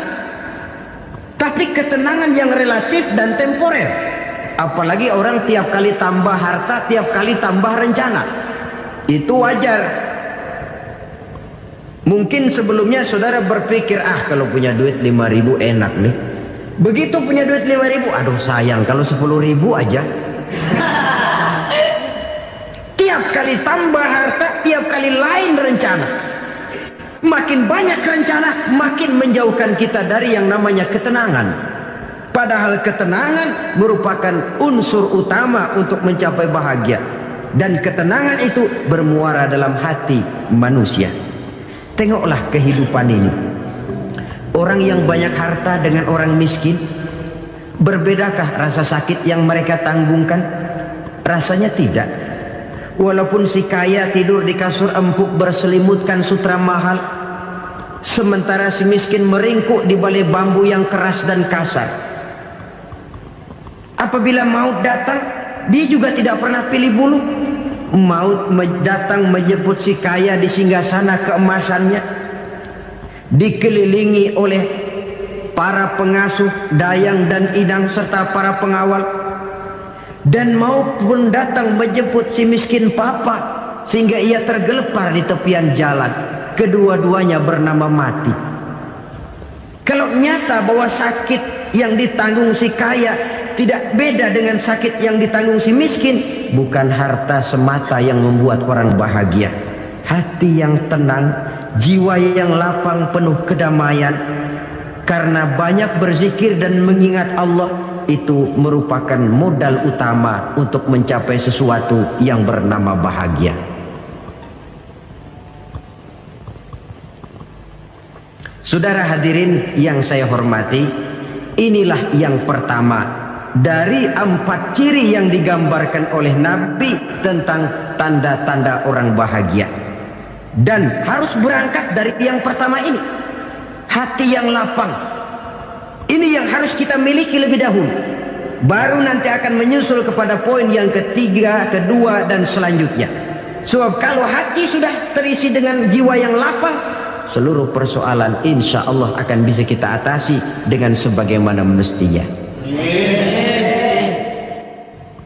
tapi ketenangan yang relatif dan temporer. Apalagi orang tiap kali tambah harta, tiap kali tambah rencana. Itu wajar. Mungkin sebelumnya saudara berpikir, kalau punya duit 5.000 enak nih. Begitu punya duit 5.000, aduh sayang kalau 10.000 aja. Tiap kali tambah harta, tiap kali lain rencana. Makin banyak rencana, makin menjauhkan kita dari yang namanya ketenangan. Padahal ketenangan merupakan unsur utama untuk mencapai bahagia. Dan ketenangan itu bermuara dalam hati manusia. Tengoklah kehidupan ini. Orang yang banyak harta dengan orang miskin, berbedakah rasa sakit yang mereka tanggungkan? Rasanya tidak. Walaupun si kaya tidur di kasur empuk berselimutkan sutra mahal, sementara si miskin meringkuk di balai bambu yang keras dan kasar. Apabila maut datang, dia juga tidak pernah pilih bulu. Maut datang menjemput si kaya di singgasana keemasannya, dikelilingi oleh para pengasuh, dayang dan idang serta para pengawal. Dan maut pun datang menjemput si miskin papa, sehingga ia tergelepar di tepian jalan. Kedua-duanya bernama mati. Kalau nyata bahwa sakit yang ditanggung si kaya tidak beda dengan sakit yang ditanggung si miskin, bukan harta semata yang membuat orang bahagia. Hati yang tenang, jiwa yang lapang penuh kedamaian, karena banyak berzikir dan mengingat Allah, itu merupakan modal utama untuk mencapai sesuatu yang bernama bahagia. Saudara hadirin yang saya hormati, inilah yang pertama dari 4 ciri yang digambarkan oleh Nabi tentang tanda-tanda orang bahagia. Dan harus berangkat dari yang pertama ini, hati yang lapang. Ini yang harus kita miliki lebih dahulu, baru nanti akan menyusul kepada poin yang ketiga, kedua, dan selanjutnya. Sebab kalau hati sudah terisi dengan jiwa yang lapang, seluruh persoalan insya Allah akan bisa kita atasi dengan sebagaimana mestinya.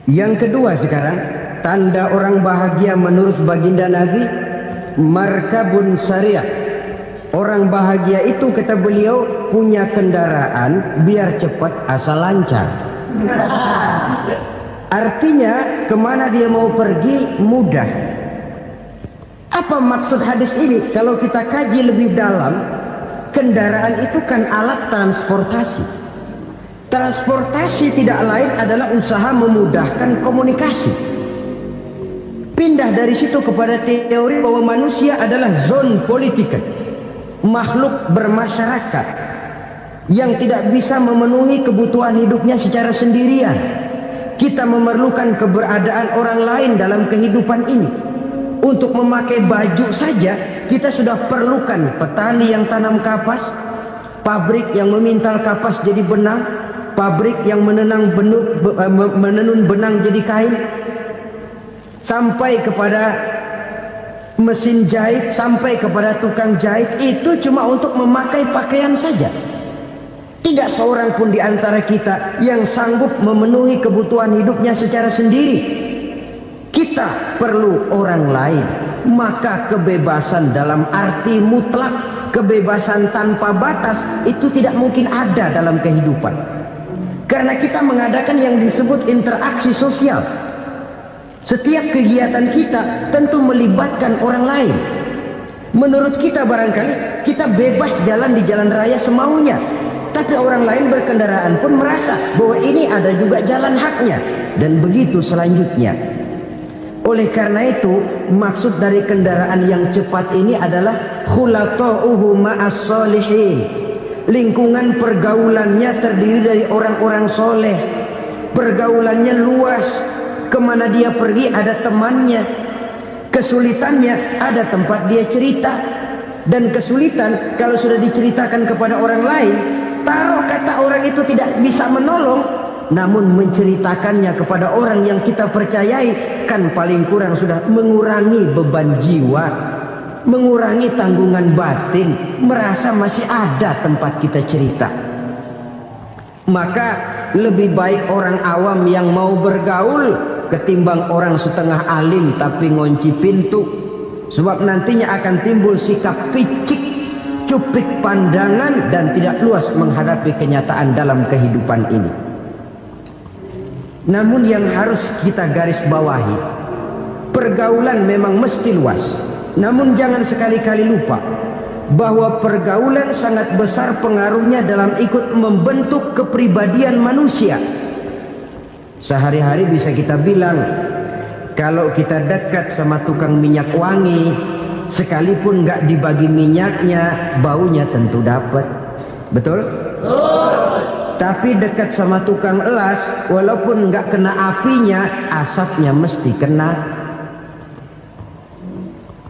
Yang kedua sekarang, tanda orang bahagia menurut baginda Nabi, markabun syariah. Orang bahagia itu, kata beliau, punya kendaraan biar cepat asal lancar. Artinya kemana dia mau pergi mudah. Apa maksud hadis ini? Kalau kita kaji lebih dalam, kendaraan itu kan alat transportasi. Transportasi tidak lain adalah usaha memudahkan komunikasi. Pindah dari situ kepada teori bahwa manusia adalah zon politik, makhluk bermasyarakat yang tidak bisa memenuhi kebutuhan hidupnya secara sendirian. Kita memerlukan keberadaan orang lain dalam kehidupan ini. Untuk memakai baju saja kita sudah perlukan petani yang tanam kapas, pabrik yang memintal kapas jadi benang, pabrik yang menenun benang jadi kain, sampai kepada mesin jahit, sampai kepada tukang jahit. Itu cuma untuk memakai pakaian saja. Tidak seorang pun di antara kita yang sanggup memenuhi kebutuhan hidupnya secara sendiri. Kita perlu orang lain. Maka kebebasan dalam arti mutlak, kebebasan tanpa batas, itu tidak mungkin ada dalam kehidupan. Karena kita mengadakan yang disebut interaksi sosial. Setiap kegiatan kita tentu melibatkan orang lain. Menurut kita barangkali kita bebas jalan di jalan raya semaunya, tapi orang lain berkendaraan pun merasa bahwa ini ada juga jalan haknya, dan begitu selanjutnya. Oleh karena itu, maksud dari kendaraan yang cepat ini adalah khulata'uhu ma'as solihin. Lingkungan pergaulannya terdiri dari orang-orang soleh. Pergaulannya luas. Kemana dia pergi ada temannya. Kesulitannya ada tempat dia cerita. Dan kesulitan kalau sudah diceritakan kepada orang lain, taruh kata orang itu tidak bisa menolong, namun menceritakannya kepada orang yang kita percayai, kan paling kurang sudah mengurangi beban jiwa, mengurangi tanggungan batin, merasa masih ada tempat kita cerita. Maka lebih baik orang awam yang mau bergaul ketimbang orang setengah alim tapi ngunci pintu. Sebab nantinya akan timbul sikap picik, cupik pandangan, dan tidak luas menghadapi kenyataan dalam kehidupan ini. Namun yang harus kita garis bawahi, pergaulan memang mesti luas. Namun jangan sekali-kali lupa bahwa pergaulan sangat besar pengaruhnya dalam ikut membentuk kepribadian manusia. Sehari-hari bisa kita bilang, kalau kita dekat sama tukang minyak wangi, sekalipun nggak dibagi minyaknya, baunya tentu dapat. Betul? Tapi dekat sama tukang elas, walaupun nggak kena apinya, asapnya mesti kena.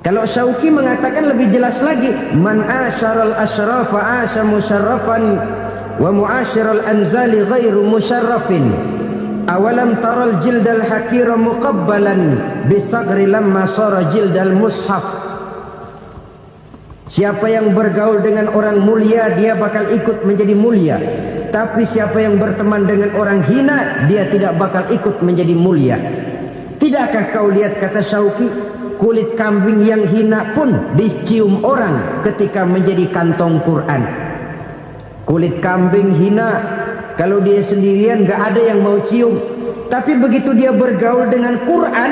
Kalau Syauqi mengatakan lebih jelas lagi, man asyaral asrafa asya musarrafan wa muasyiral anzali ghairu musarrafin. Awalam taral jildal hakira muqabbalan bisagri lamma sara jildal mushaf. Siapa yang bergaul dengan orang mulia, dia bakal ikut menjadi mulia. Tapi siapa yang berteman dengan orang hina, dia tidak bakal ikut menjadi mulia. Tidakkah kau lihat, kata Syauqi, kulit kambing yang hina pun dicium orang ketika menjadi kantong Quran. Kulit kambing hina, kalau dia sendirian gak ada yang mau cium. Tapi begitu dia bergaul dengan Quran,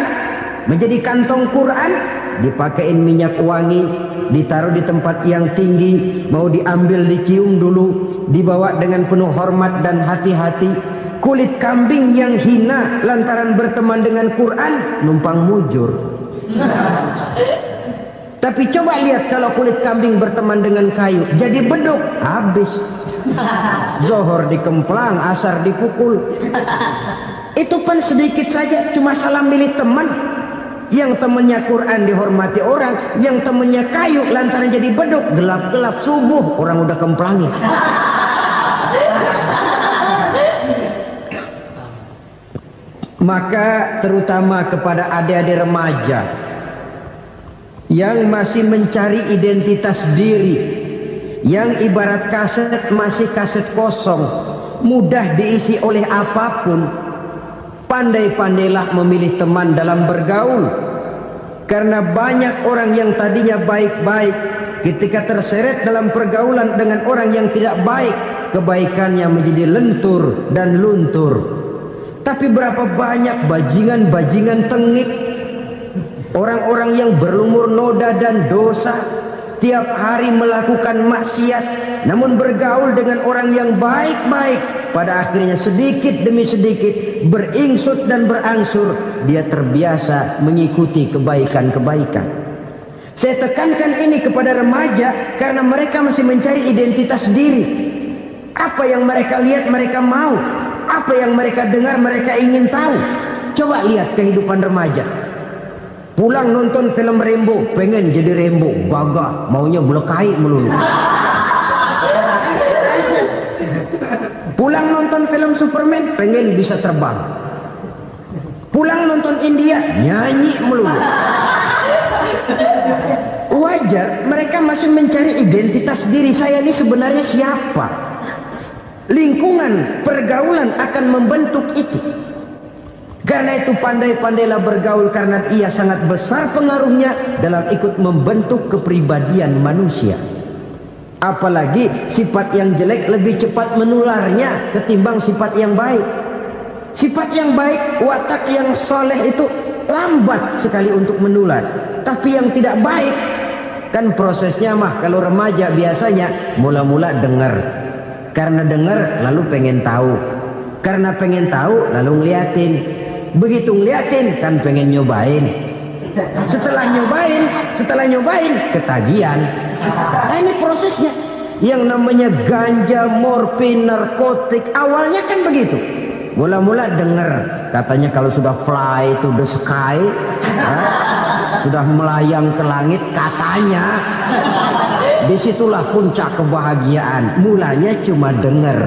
menjadi kantong Quran, dipakein minyak wangi, ditaruh di tempat yang tinggi, mau diambil dicium dulu, dibawa dengan penuh hormat dan hati-hati. Kulit kambing yang hina lantaran berteman dengan Quran, numpang mujur. Tapi coba lihat kalau kulit kambing berteman dengan kayu, jadi beduk, habis. Zohor dikemplang, asar dipukul. Itu pun sedikit saja, cuma salah milih teman. Yang temennya Quran dihormati orang, yang temennya kayu lantaran jadi beduk, gelap-gelap subuh orang udah kemplangin. Maka terutama kepada adik-adik remaja yang masih mencari identitas diri, yang ibarat kaset masih kaset kosong, mudah diisi oleh apapun, pandai-pandailah memilih teman dalam bergaul. Karena banyak orang yang tadinya baik-baik, ketika terseret dalam pergaulan dengan orang yang tidak baik, kebaikannya menjadi lentur dan luntur. Tapi berapa banyak bajingan-bajingan tengik, orang-orang yang berlumur noda dan dosa, tiap hari melakukan maksiat, namun bergaul dengan orang yang baik-baik, pada akhirnya sedikit demi sedikit beringsut dan berangsur dia terbiasa mengikuti kebaikan-kebaikan. Saya tekankan ini kepada remaja karena mereka masih mencari identitas diri. Apa yang mereka lihat mereka mau, apa yang mereka dengar mereka ingin tahu. Coba lihat kehidupan remaja. Pulang nonton film Rembo, pengen jadi Rembo, gagah, maunya belekai melulu. Pulang nonton film Superman, pengen bisa terbang. Pulang nonton India, nyanyi melulu. Wajar, mereka masih mencari identitas diri. Saya ini sebenarnya siapa? Lingkungan, pergaulan akan membentuk itu. Karena itu pandai-pandailah bergaul, karena ia sangat besar pengaruhnya dalam ikut membentuk kepribadian manusia. Apalagi sifat yang jelek lebih cepat menularnya ketimbang sifat yang baik. Sifat yang baik, watak yang soleh itu lambat sekali untuk menular. Tapi yang tidak baik, kan prosesnya mah kalau remaja biasanya mula-mula dengar. Karena dengar lalu pengen tahu. Karena pengen tahu lalu ngeliatin. Begitu ngeliatin kan pengen nyobain. Setelah nyobain ketagihan. Nah, ini prosesnya. Yang namanya ganja, morfin, narkotik awalnya kan begitu. Mula-mula dengar katanya kalau sudah fly to the sky, sudah melayang ke langit katanya, disitulah puncak kebahagiaan. Mulanya cuma dengar.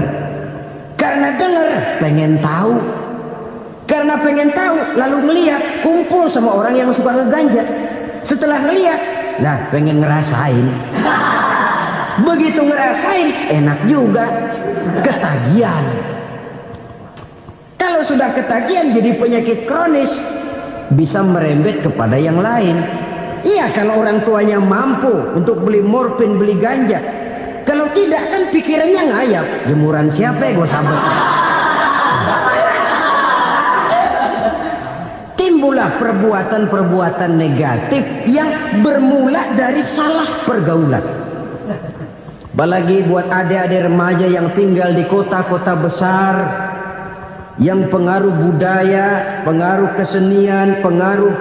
Karena dengar pengen tahu. Karena pengen tahu lalu melihat, kumpul sama orang yang suka ngeganja. Setelah ngelihat, nah pengen ngerasain. Begitu ngerasain enak juga, ketagihan. Kalau sudah ketagihan jadi penyakit kronis, bisa merembet kepada yang lain. Iya, kalau orang tuanya mampu untuk beli morfin, beli ganja. Kalau tidak kan pikirannya ngayap, jemuran siapa ya gue sabut. Timbullah perbuatan-perbuatan negatif yang bermula dari salah pergaulan. Apalagi buat adik-adik remaja yang tinggal di kota-kota besar, yang pengaruh budaya, pengaruh kesenian, pengaruh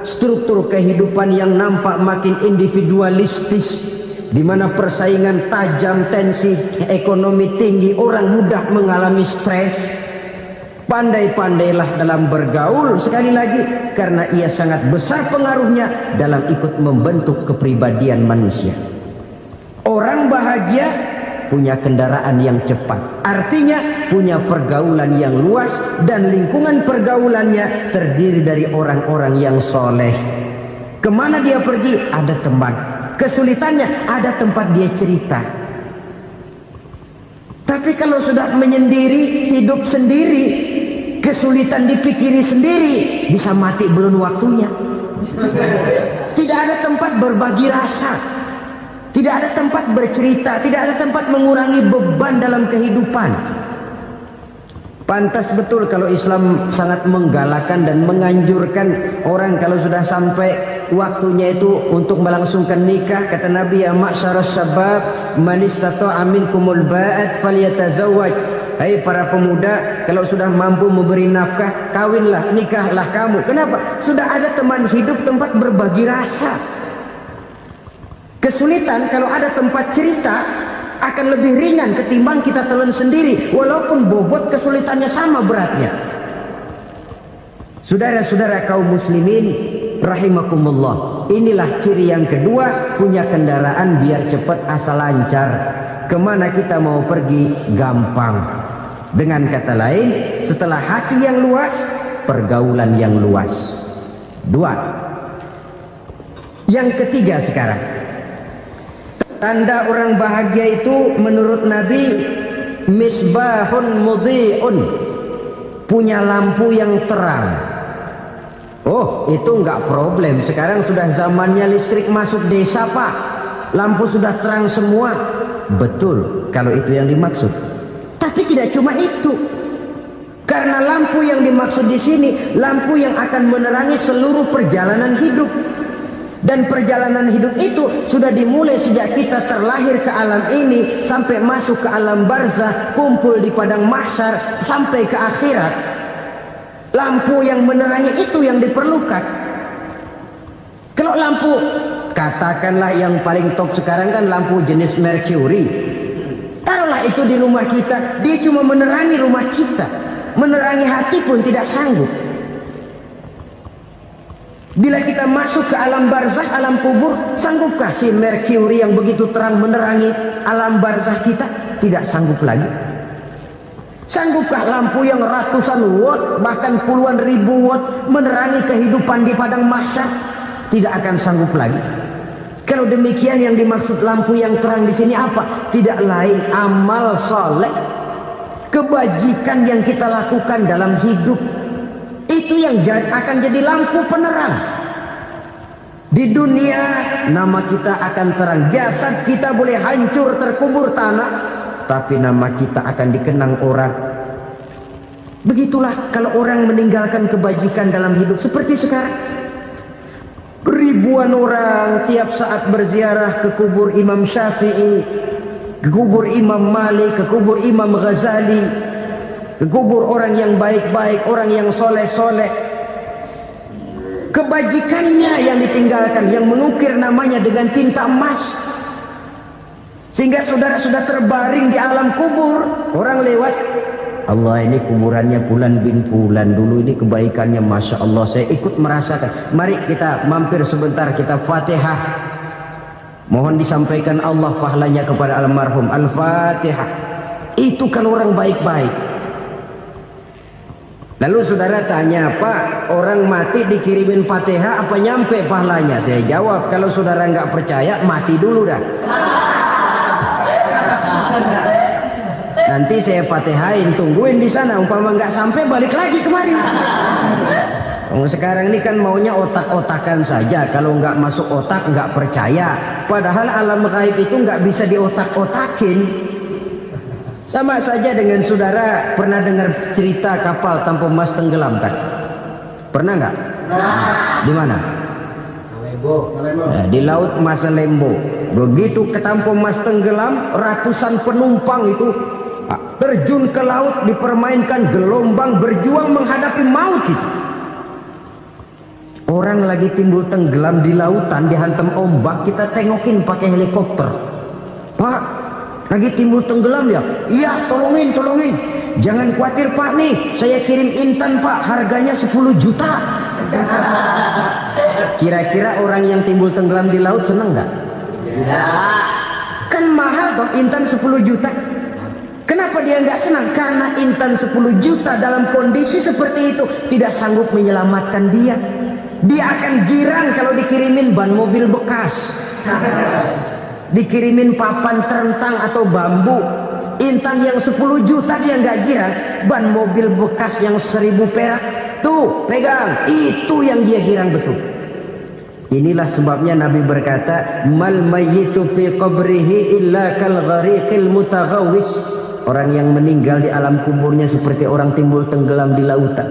struktur kehidupan yang nampak makin individualistis, di mana persaingan tajam, tensi ekonomi tinggi, orang mudah mengalami stres. Pandai-pandailah dalam bergaul, sekali lagi karena ia sangat besar pengaruhnya dalam ikut membentuk kepribadian manusia. Orang bahagia punya kendaraan yang cepat, artinya punya pergaulan yang luas, dan lingkungan pergaulannya terdiri dari orang-orang yang soleh. Kemana dia pergi ada teman, kesulitannya ada tempat dia cerita. Tapi kalau sudah menyendiri, hidup sendiri, kesulitan dipikiri sendiri, bisa mati belum waktunya. Tidak ada tempat berbagi rasa, tidak ada tempat bercerita, tidak ada tempat mengurangi beban dalam kehidupan. Pantas betul kalau Islam sangat menggalakkan dan menganjurkan orang kalau sudah sampai waktunya itu untuk melangsungkan nikah. Kata Nabi, ya ma'syaras syabab man istata'a minkumul ba'at falyatazawwaj. Hai para pemuda, kalau sudah mampu memberi nafkah, kawinlah, nikahlah kamu. Kenapa? Sudah ada teman hidup, tempat berbagi rasa. Kesulitan kalau ada tempat cerita, akan lebih ringan ketimbang kita telan sendiri, walaupun bobot kesulitannya sama beratnya. Saudara-saudara kaum muslimin rahimakumullah, inilah ciri yang kedua, punya kendaraan biar cepat asal lancar. Kemana kita mau pergi gampang. Dengan kata lain, setelah hati yang luas, pergaulan yang luas. Dua. Yang ketiga sekarang, tanda orang bahagia itu menurut Nabi, misbahun mudhi'un, punya lampu yang terang. Oh, itu enggak problem. Sekarang sudah zamannya listrik masuk desa, Pak. Lampu sudah terang semua. Betul, kalau itu yang dimaksud. Tapi tidak cuma itu. Karena lampu yang dimaksud di sini, lampu yang akan menerangi seluruh perjalanan hidup. Dan perjalanan hidup itu sudah dimulai sejak kita terlahir ke alam ini sampai masuk ke alam barzah, kumpul di padang mahsyar sampai ke akhirat. Lampu yang menerangi itu yang diperlukan. Kalau lampu, katakanlah yang paling top sekarang kan lampu jenis Mercury. Taruhlah itu di rumah kita, dia cuma menerangi rumah kita, menerangi hati pun tidak sanggup. Bila kita masuk ke alam barzah, alam kubur, sanggupkah si Mercury yang begitu terang menerangi alam barzah kita? Tidak sanggup lagi. Sanggupkah lampu yang ratusan watt, bahkan puluhan ribu watt menerangi kehidupan di padang mahsyar? Tidak akan sanggup lagi. Kalau demikian, yang dimaksud lampu yang terang di sini apa? Tidak lain amal soleh, kebajikan yang kita lakukan dalam hidup. Itu yang akan jadi lampu penerang. Di dunia nama kita akan terang. Jasad kita boleh hancur terkubur tanah, tapi nama kita akan dikenang orang. Begitulah kalau orang meninggalkan kebajikan dalam hidup seperti sekarang. Ribuan orang tiap saat berziarah ke kubur Imam Syafi'i, ke kubur Imam Malik, ke kubur Imam Ghazali, ke kubur orang yang baik-baik, orang yang soleh-soleh. Kebajikannya yang ditinggalkan, yang mengukir namanya dengan tinta emas. Sehingga saudara sudah terbaring di alam kubur, orang lewat, Allah, ini kuburannya Fulan bin Fulan, dulu ini kebaikannya Masya Allah, saya ikut merasakan. Mari kita mampir sebentar, kita Fatihah. Mohon disampaikan Allah pahalanya kepada almarhum. Al-Fatihah. Itu kalau orang baik-baik. Lalu saudara tanya, Pak, orang mati dikirimin Fatihah apa nyampe pahalanya? Saya jawab, kalau saudara nggak percaya, mati dulu dah. Nanti saya Fatihain, tungguin di sana. Umpama nggak sampai, balik lagi kemari. Sekarang ini kan maunya otak-otakan saja. Kalau nggak masuk otak, nggak percaya. Padahal alam gaib itu nggak bisa diotak-otakin. Sama saja dengan saudara pernah dengar cerita kapal tanpa emas tenggelam kan? Pernah nggak? Di mana? Di laut Masalembo. Begitu ketampo emas tenggelam, ratusan penumpang itu terjun ke laut, dipermainkan gelombang, berjuang menghadapi maut itu. Orang lagi timbul tenggelam di lautan, dihantam ombak, kita tengokin pakai helikopter. Pak, lagi timbul tenggelam ya? Iya, tolongin. Jangan khawatir Pak, nih saya kirim intan Pak, harganya 10 juta. Kira-kira orang yang timbul tenggelam di laut seneng nggak? Tidak. Kan mahal toh intan 10 juta. Kenapa dia nggak senang? Karena intan 10 juta dalam kondisi seperti itu tidak sanggup menyelamatkan dia. Dia akan girang kalau dikirimin ban mobil bekas, dikirimin papan terentang atau bambu. Intan yang 10 juta dia nggak girang. Ban mobil bekas yang 1000 perak, tuh pegang, itu yang dia girang betul. Inilah sebabnya Nabi berkata, mal mayyitu fi qabrihi illa kal ghariqil mutaghawis. Orang yang meninggal di alam kuburnya seperti orang timbul tenggelam di lautan.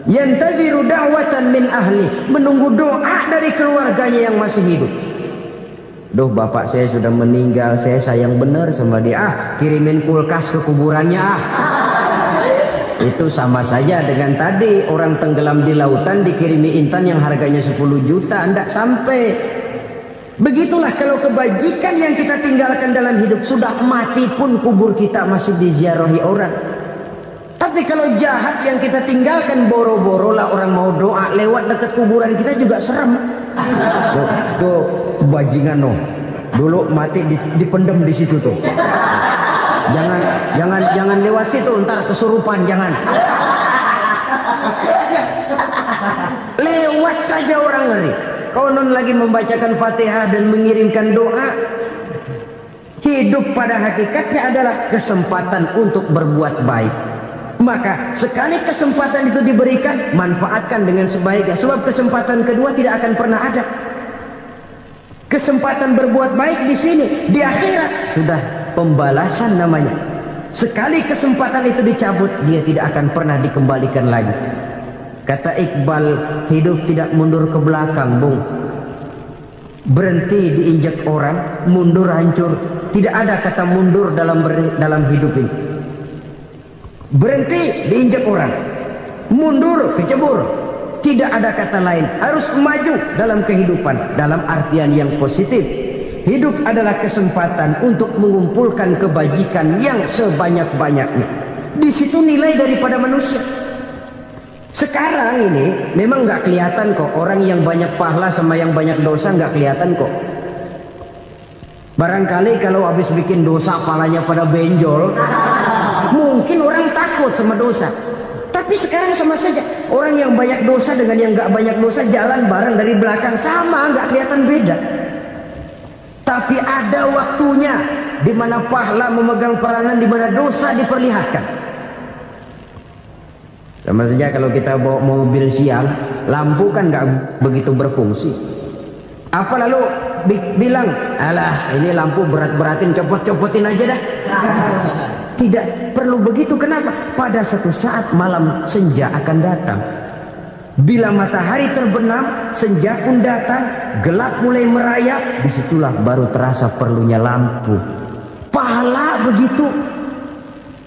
Yantaziru da'watan min ahli, menunggu doa dari keluarganya yang masih hidup. Duh, bapak saya sudah meninggal, saya sayang benar sama dia. Kirimin kulkas ke kuburannya. Itu sama saja dengan tadi orang tenggelam di lautan dikirimi intan yang harganya 10 juta, enggak sampai. Begitulah kalau kebajikan yang kita tinggalkan dalam hidup, sudah mati pun kubur kita masih diziarahi orang. Tapi kalau jahat yang kita tinggalkan, boro-boro lah orang mau doa lewat dekat kuburan kita juga serem. Tuh bajingan no, dulu mati dipendem di situ tuh. Jangan lewat situ, ntar kesurupan, jangan. Lewat saja orang ngeri. Konon lagi membacakan Fatihah dan mengirimkan doa. Hidup pada hakikatnya adalah kesempatan untuk berbuat baik. Maka sekali kesempatan itu diberikan, manfaatkan dengan sebaiknya. Sebab kesempatan kedua tidak akan pernah ada. Kesempatan berbuat baik di sini, di akhirat sudah pembalasan namanya. Sekali kesempatan itu dicabut, dia tidak akan pernah dikembalikan lagi. Kata Iqbal, hidup tidak mundur ke belakang, Bung. Berhenti diinjak orang, mundur hancur. Tidak ada kata mundur dalam hidup ini. Berhenti diinjak orang, mundur kecebur. Tidak ada kata lain. Harus maju dalam kehidupan, dalam artian yang positif. Hidup adalah kesempatan untuk mengumpulkan kebajikan yang sebanyak-banyaknya. Di situ nilai daripada manusia. Sekarang ini memang nggak kelihatan kok, orang yang banyak pahala sama yang banyak dosa nggak kelihatan kok. Barangkali kalau habis bikin dosa palanya pada benjol, mungkin orang takut sama dosa. Tapi sekarang sama saja, orang yang banyak dosa dengan yang nggak banyak dosa jalan bareng dari belakang, sama, nggak kelihatan beda. Tapi ada waktunya di mana pahala memegang peranan, di mana dosa diperlihatkan. Sama saja kalau kita bawa mobil siang, lampu kan nggak begitu berfungsi. Apa lalu bilang, alah ini lampu berat-beratin, copot-copotin aja dah. Tidak perlu begitu. Kenapa? Pada suatu saat malam senja akan datang. Bila matahari terbenam, senja pun datang, gelap mulai merayap, disitulah baru terasa perlunya lampu. Pahala begitu.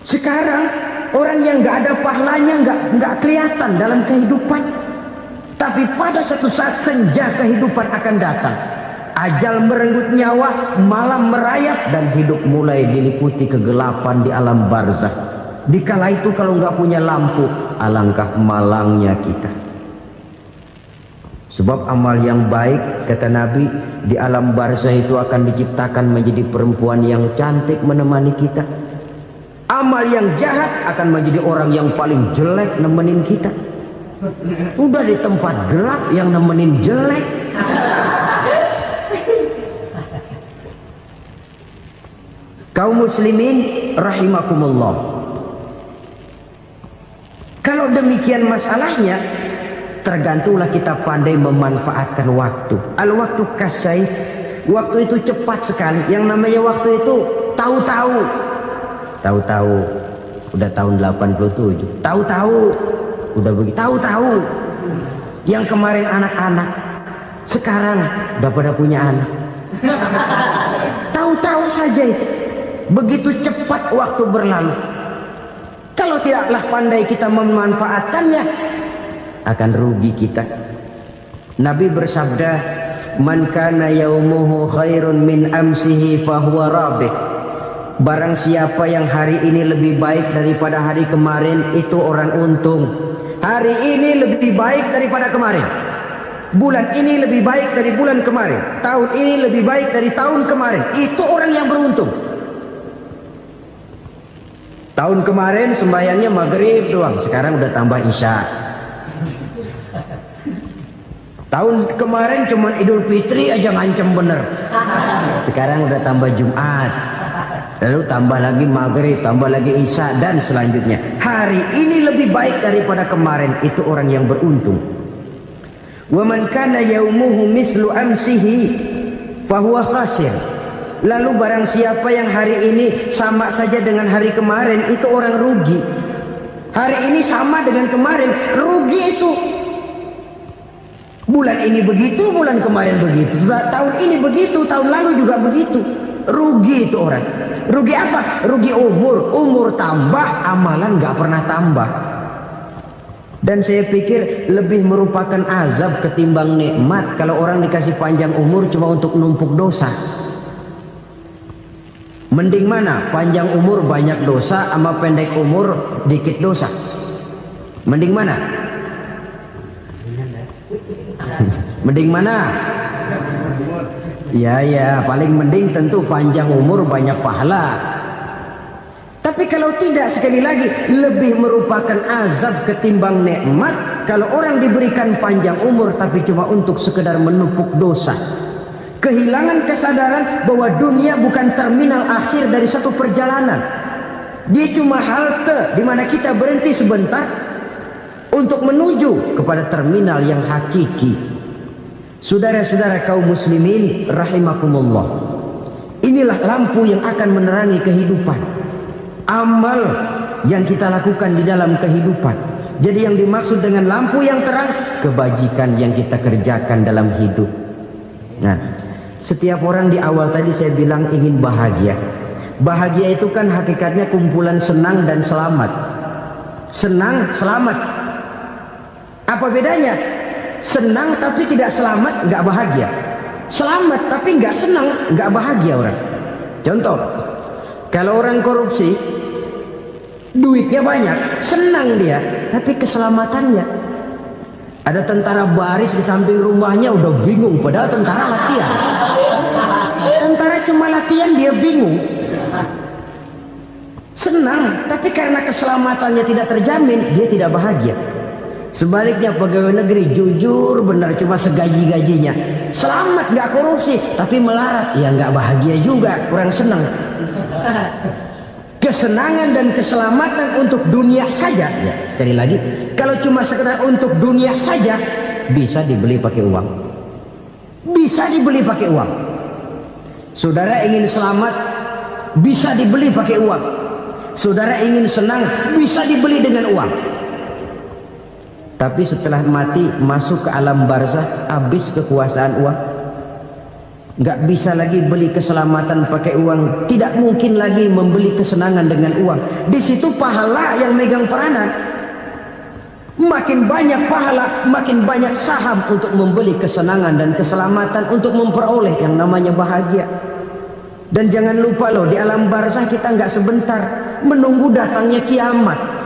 Sekarang orang yang nggak ada pahalanya nggak kelihatan dalam kehidupan. Tapi pada suatu saat senja kehidupan akan datang. Ajal merenggut nyawa, malam merayap, dan hidup mulai diliputi kegelapan di alam barzakh. Dikala itu kalau nggak punya lampu, alangkah malangnya kita. Sebab amal yang baik, kata Nabi, di alam barzakh itu akan diciptakan menjadi perempuan yang cantik menemani kita. Amal yang jahat akan menjadi orang yang paling jelek nemenin kita. Udah di tempat gelap yang nemenin jelek. Kaum muslimin rahimakumullah. Kalau demikian masalahnya, tergantunglah kita pandai memanfaatkan waktu. Al-waktu kasayf, waktu itu cepat sekali. Yang namanya waktu itu tahu-tahu. Tahu-tahu udah tahun 87. Tahu-tahu udah begitu. Tahu-tahu yang kemarin anak-anak sekarang udah pada punya anak. Tahu-tahu saja itu. Begitu cepat waktu berlalu. Kalau tidaklah pandai kita memanfaatkannya, akan rugi kita. Nabi bersabda, "Man kana yaumuhu khairun min amsihi fahuwa rabih." Barang siapa yang hari ini lebih baik daripada hari kemarin, itu orang untung. Hari ini lebih baik daripada kemarin. Bulan ini lebih baik dari bulan kemarin. Tahun ini lebih baik dari tahun kemarin. Itu orang yang beruntung. Tahun kemarin sembahyangnya maghrib doang, sekarang udah tambah isya. Tahun kemarin cuma Idul Fitri aja ngancem bener, sekarang udah tambah Jumat, lalu tambah lagi maghrib, tambah lagi isya, dan selanjutnya. Hari ini lebih baik daripada kemarin, itu orang yang beruntung. Wa man kana yaumuhu mislu amsihi fahuwa khasir. Lalu barang siapa yang hari ini sama saja dengan hari kemarin, itu orang rugi. Hari ini sama dengan kemarin, rugi itu. Bulan ini begitu, bulan kemarin begitu, tahun ini begitu, tahun lalu juga begitu. Rugi itu orang. Rugi apa? Rugi umur. Umur tambah, amalan gak pernah tambah. Dan saya pikir lebih merupakan azab ketimbang nikmat kalau orang dikasih panjang umur cuma untuk numpuk dosa. Mending mana? Panjang umur banyak dosa sama pendek umur dikit dosa? Mending mana? Mending mana? Ya, paling mending tentu panjang umur banyak pahala. Tapi kalau tidak, sekali lagi, lebih merupakan azab ketimbang nikmat kalau orang diberikan panjang umur tapi cuma untuk sekedar menumpuk dosa. Kehilangan kesadaran bahwa dunia bukan terminal akhir dari satu perjalanan. Dia cuma halte di mana kita berhenti sebentar untuk menuju kepada terminal yang hakiki. Saudara-saudara kaum muslimin rahimakumullah, inilah lampu yang akan menerangi kehidupan. Amal yang kita lakukan di dalam kehidupan. Jadi yang dimaksud dengan lampu yang terang, kebajikan yang kita kerjakan dalam hidup. Nah, setiap orang di awal tadi saya bilang ingin bahagia. Bahagia itu kan hakikatnya kumpulan senang dan selamat. Senang, selamat. Apa bedanya? Senang tapi tidak selamat, nggak bahagia. Selamat tapi nggak senang, nggak bahagia orang. Contoh, kalau orang korupsi, duitnya banyak, senang dia, tapi keselamatannya. Ada tentara baris di samping rumahnya udah bingung, padahal tentara latihan. Tentara cuma latihan, dia bingung. Senang, tapi karena keselamatannya tidak terjamin, dia tidak bahagia. Sebaliknya pegawai negeri jujur benar cuma segaji-gajinya, selamat nggak korupsi, tapi melarat, ya nggak bahagia juga, kurang senang. Kesenangan dan keselamatan untuk dunia saja, ya, sekali lagi, kalau cuma sekedar untuk dunia saja, bisa dibeli pakai uang. Bisa dibeli pakai uang. Saudara ingin selamat, bisa dibeli pakai uang. Saudara ingin senang, bisa dibeli dengan uang. Tapi setelah mati, masuk ke alam barzah, habis kekuasaan uang. Nggak bisa lagi beli keselamatan pakai uang, tidak mungkin lagi membeli kesenangan dengan uang. Di situ pahala yang megang peranan. Makin banyak pahala, makin banyak saham untuk membeli kesenangan dan keselamatan, untuk memperoleh yang namanya bahagia. Dan jangan lupa loh, di alam barzah kita nggak sebentar, menunggu datangnya kiamat.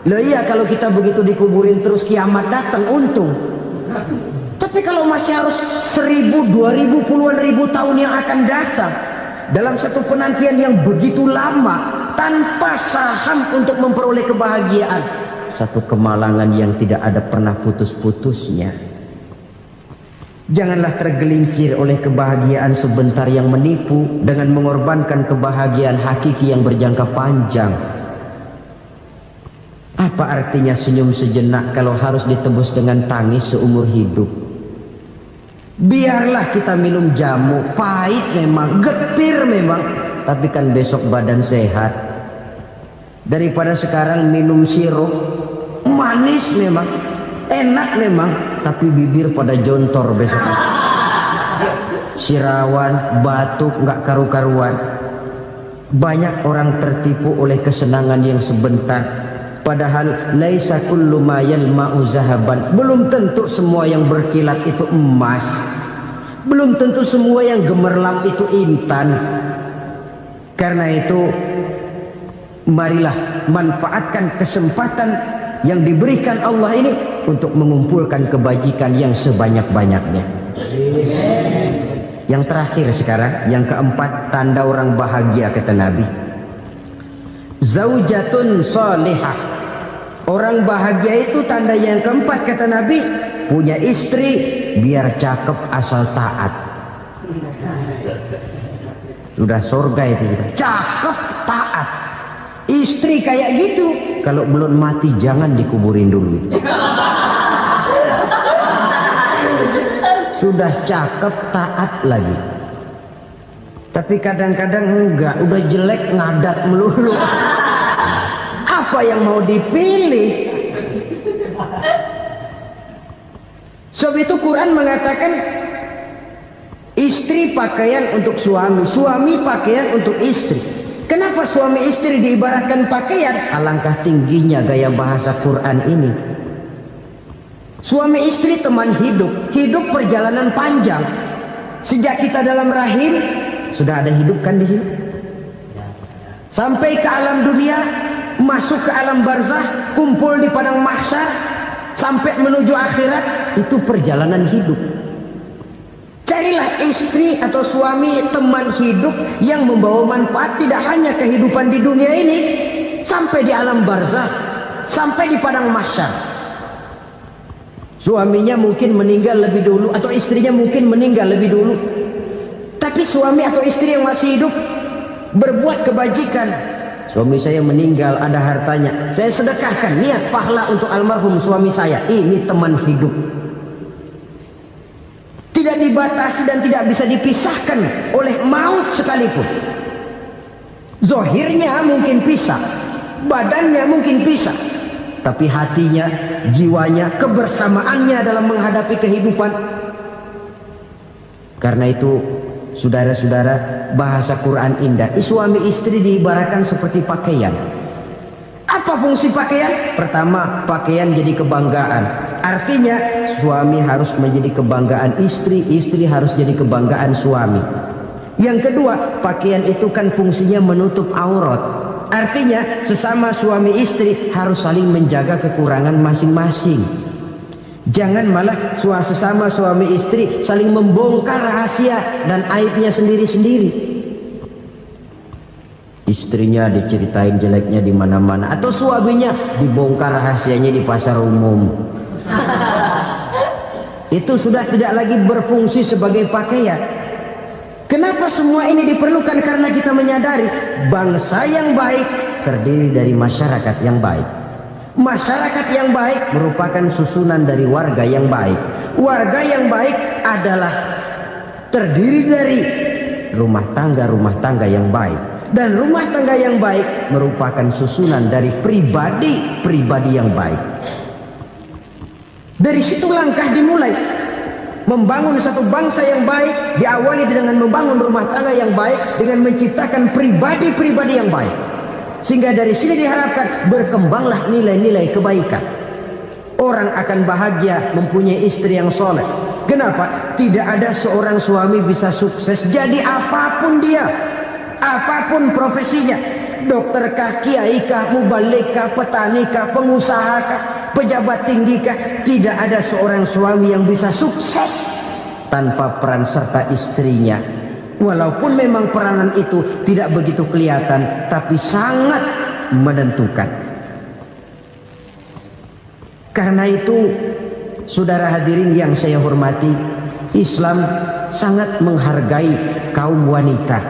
Loh iya, kalau kita begitu dikuburin terus kiamat datang, untung. Tapi kalau masih harus 1000, 2000, puluhan ribu tahun yang akan datang, dalam satu penantian yang begitu lama, tanpa saham untuk memperoleh kebahagiaan, satu kemalangan yang tidak ada pernah putus-putusnya. Janganlah tergelincir oleh kebahagiaan sebentar yang menipu dengan mengorbankan kebahagiaan hakiki yang berjangka panjang. Apa artinya senyum sejenak kalau harus ditebus dengan tangis seumur hidup? Biarlah kita minum jamu, pahit memang, getir memang, tapi kan besok badan sehat. Daripada sekarang minum sirup, manis memang, enak memang, tapi bibir pada jontor besok. Sirawan, batuk, nggak karu-karuan. Banyak orang tertipu oleh kesenangan yang sebentar. Padahal laisa kullu ma yalma'u zahaban. Belum tentu semua yang berkilat itu emas. Belum tentu semua yang gemerlap itu intan. Karena itu, marilah manfaatkan kesempatan yang diberikan Allah ini untuk mengumpulkan kebajikan yang sebanyak-banyaknya. Yang terakhir sekarang, yang keempat, tanda orang bahagia kata Nabi. Zaujatun salihah. Orang bahagia itu tanda yang keempat kata Nabi, punya istri biar cakep asal taat. Sudah surga itu, cakep taat. Istri kayak gitu, kalau belum mati jangan dikuburin dulu. Sudah cakep taat lagi. Tapi kadang-kadang enggak, udah jelek ngadat melulu. Apa yang mau dipilih? Sebab itu Quran mengatakan istri pakaian untuk suami, suami pakaian untuk istri. Kenapa suami istri diibaratkan pakaian? Alangkah tingginya gaya bahasa Quran ini. Suami istri teman hidup, hidup perjalanan panjang. Sejak kita dalam rahim sudah ada hidup kan di sini. Sampai ke alam dunia, masuk ke alam barzah, kumpul di padang mahsyar, sampai menuju akhirat, itu perjalanan hidup. Carilah istri atau suami teman hidup yang membawa manfaat tidak hanya kehidupan di dunia ini, sampai di alam barzah, sampai di padang mahsyar. Suaminya mungkin meninggal lebih dulu atau istrinya mungkin meninggal lebih dulu, tapi suami atau istri yang masih hidup berbuat kebajikan. Suami saya meninggal, ada hartanya, saya sedekahkan, niat pahala untuk almarhum suami saya. Ini teman hidup, tidak dibatasi dan tidak bisa dipisahkan oleh maut sekalipun. Zohirnya mungkin pisah, badannya mungkin pisah, tapi hatinya, jiwanya, kebersamaannya dalam menghadapi kehidupan. Karena itu, saudara-saudara, bahasa Quran indah. Suami istri diibaratkan seperti pakaian. Apa fungsi pakaian? Pertama, pakaian jadi kebanggaan. Artinya, suami harus menjadi kebanggaan istri, istri harus jadi kebanggaan suami. Yang kedua, pakaian itu kan fungsinya menutup aurat. Artinya sesama suami istri harus saling menjaga kekurangan masing-masing. Jangan malah sesama suami istri saling membongkar rahasia dan aibnya sendiri-sendiri. Istrinya diceritain jeleknya di mana-mana, atau suaminya dibongkar rahasianya di pasar umum. Itu sudah tidak lagi berfungsi sebagai pakaian. Kenapa semua ini diperlukan? Karena kita menyadari bangsa yang baik terdiri dari masyarakat yang baik. Masyarakat yang baik merupakan susunan dari warga yang baik. Warga yang baik adalah terdiri dari rumah tangga yang baik. Dan rumah tangga yang baik merupakan susunan dari pribadi yang baik. Dari situ langkah dimulai. Membangun satu bangsa yang baik diawali dengan membangun rumah tangga yang baik, dengan menciptakan pribadi-pribadi yang baik. Sehingga dari sini diharapkan berkembanglah nilai-nilai kebaikan. Orang akan bahagia mempunyai istri yang soleh. Kenapa? Tidak ada seorang suami bisa sukses jadi apapun dia, apapun profesinya. Dokter kah, kiai kah, mubalik kah, petani kah, pengusaha kah, pejabat tinggi kah, tidak ada seorang suami yang bisa sukses tanpa peran serta istrinya. Walaupun memang peranan itu tidak begitu kelihatan, tapi sangat menentukan. Karena itu, saudara hadirin yang saya hormati, Islam sangat menghargai kaum wanita,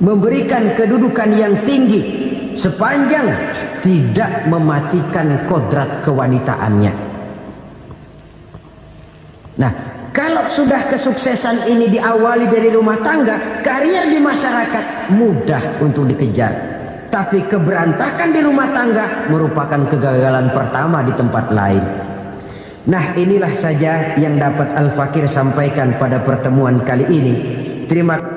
memberikan kedudukan yang tinggi sepanjang tidak mematikan kodrat kewanitaannya. Nah, kalau sudah kesuksesan ini diawali dari rumah tangga, karier di masyarakat mudah untuk dikejar. Tapi keberantakan di rumah tangga merupakan kegagalan pertama di tempat lain. Nah, inilah saja yang dapat Al-Fakir sampaikan pada pertemuan kali ini. Terima kasih.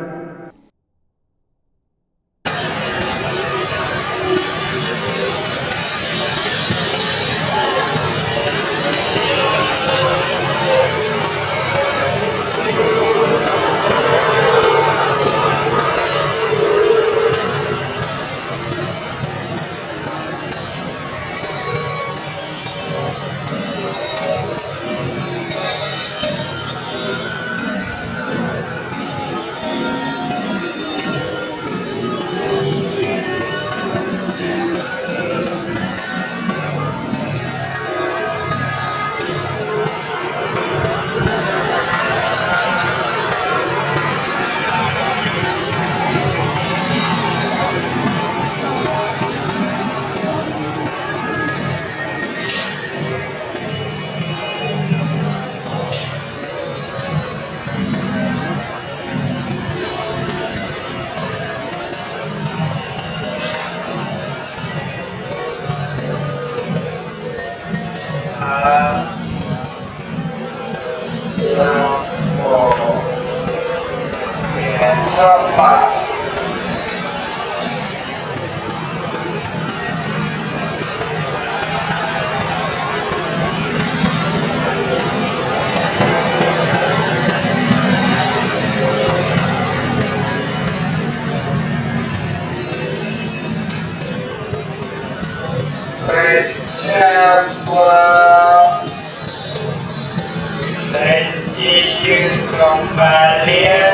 Balil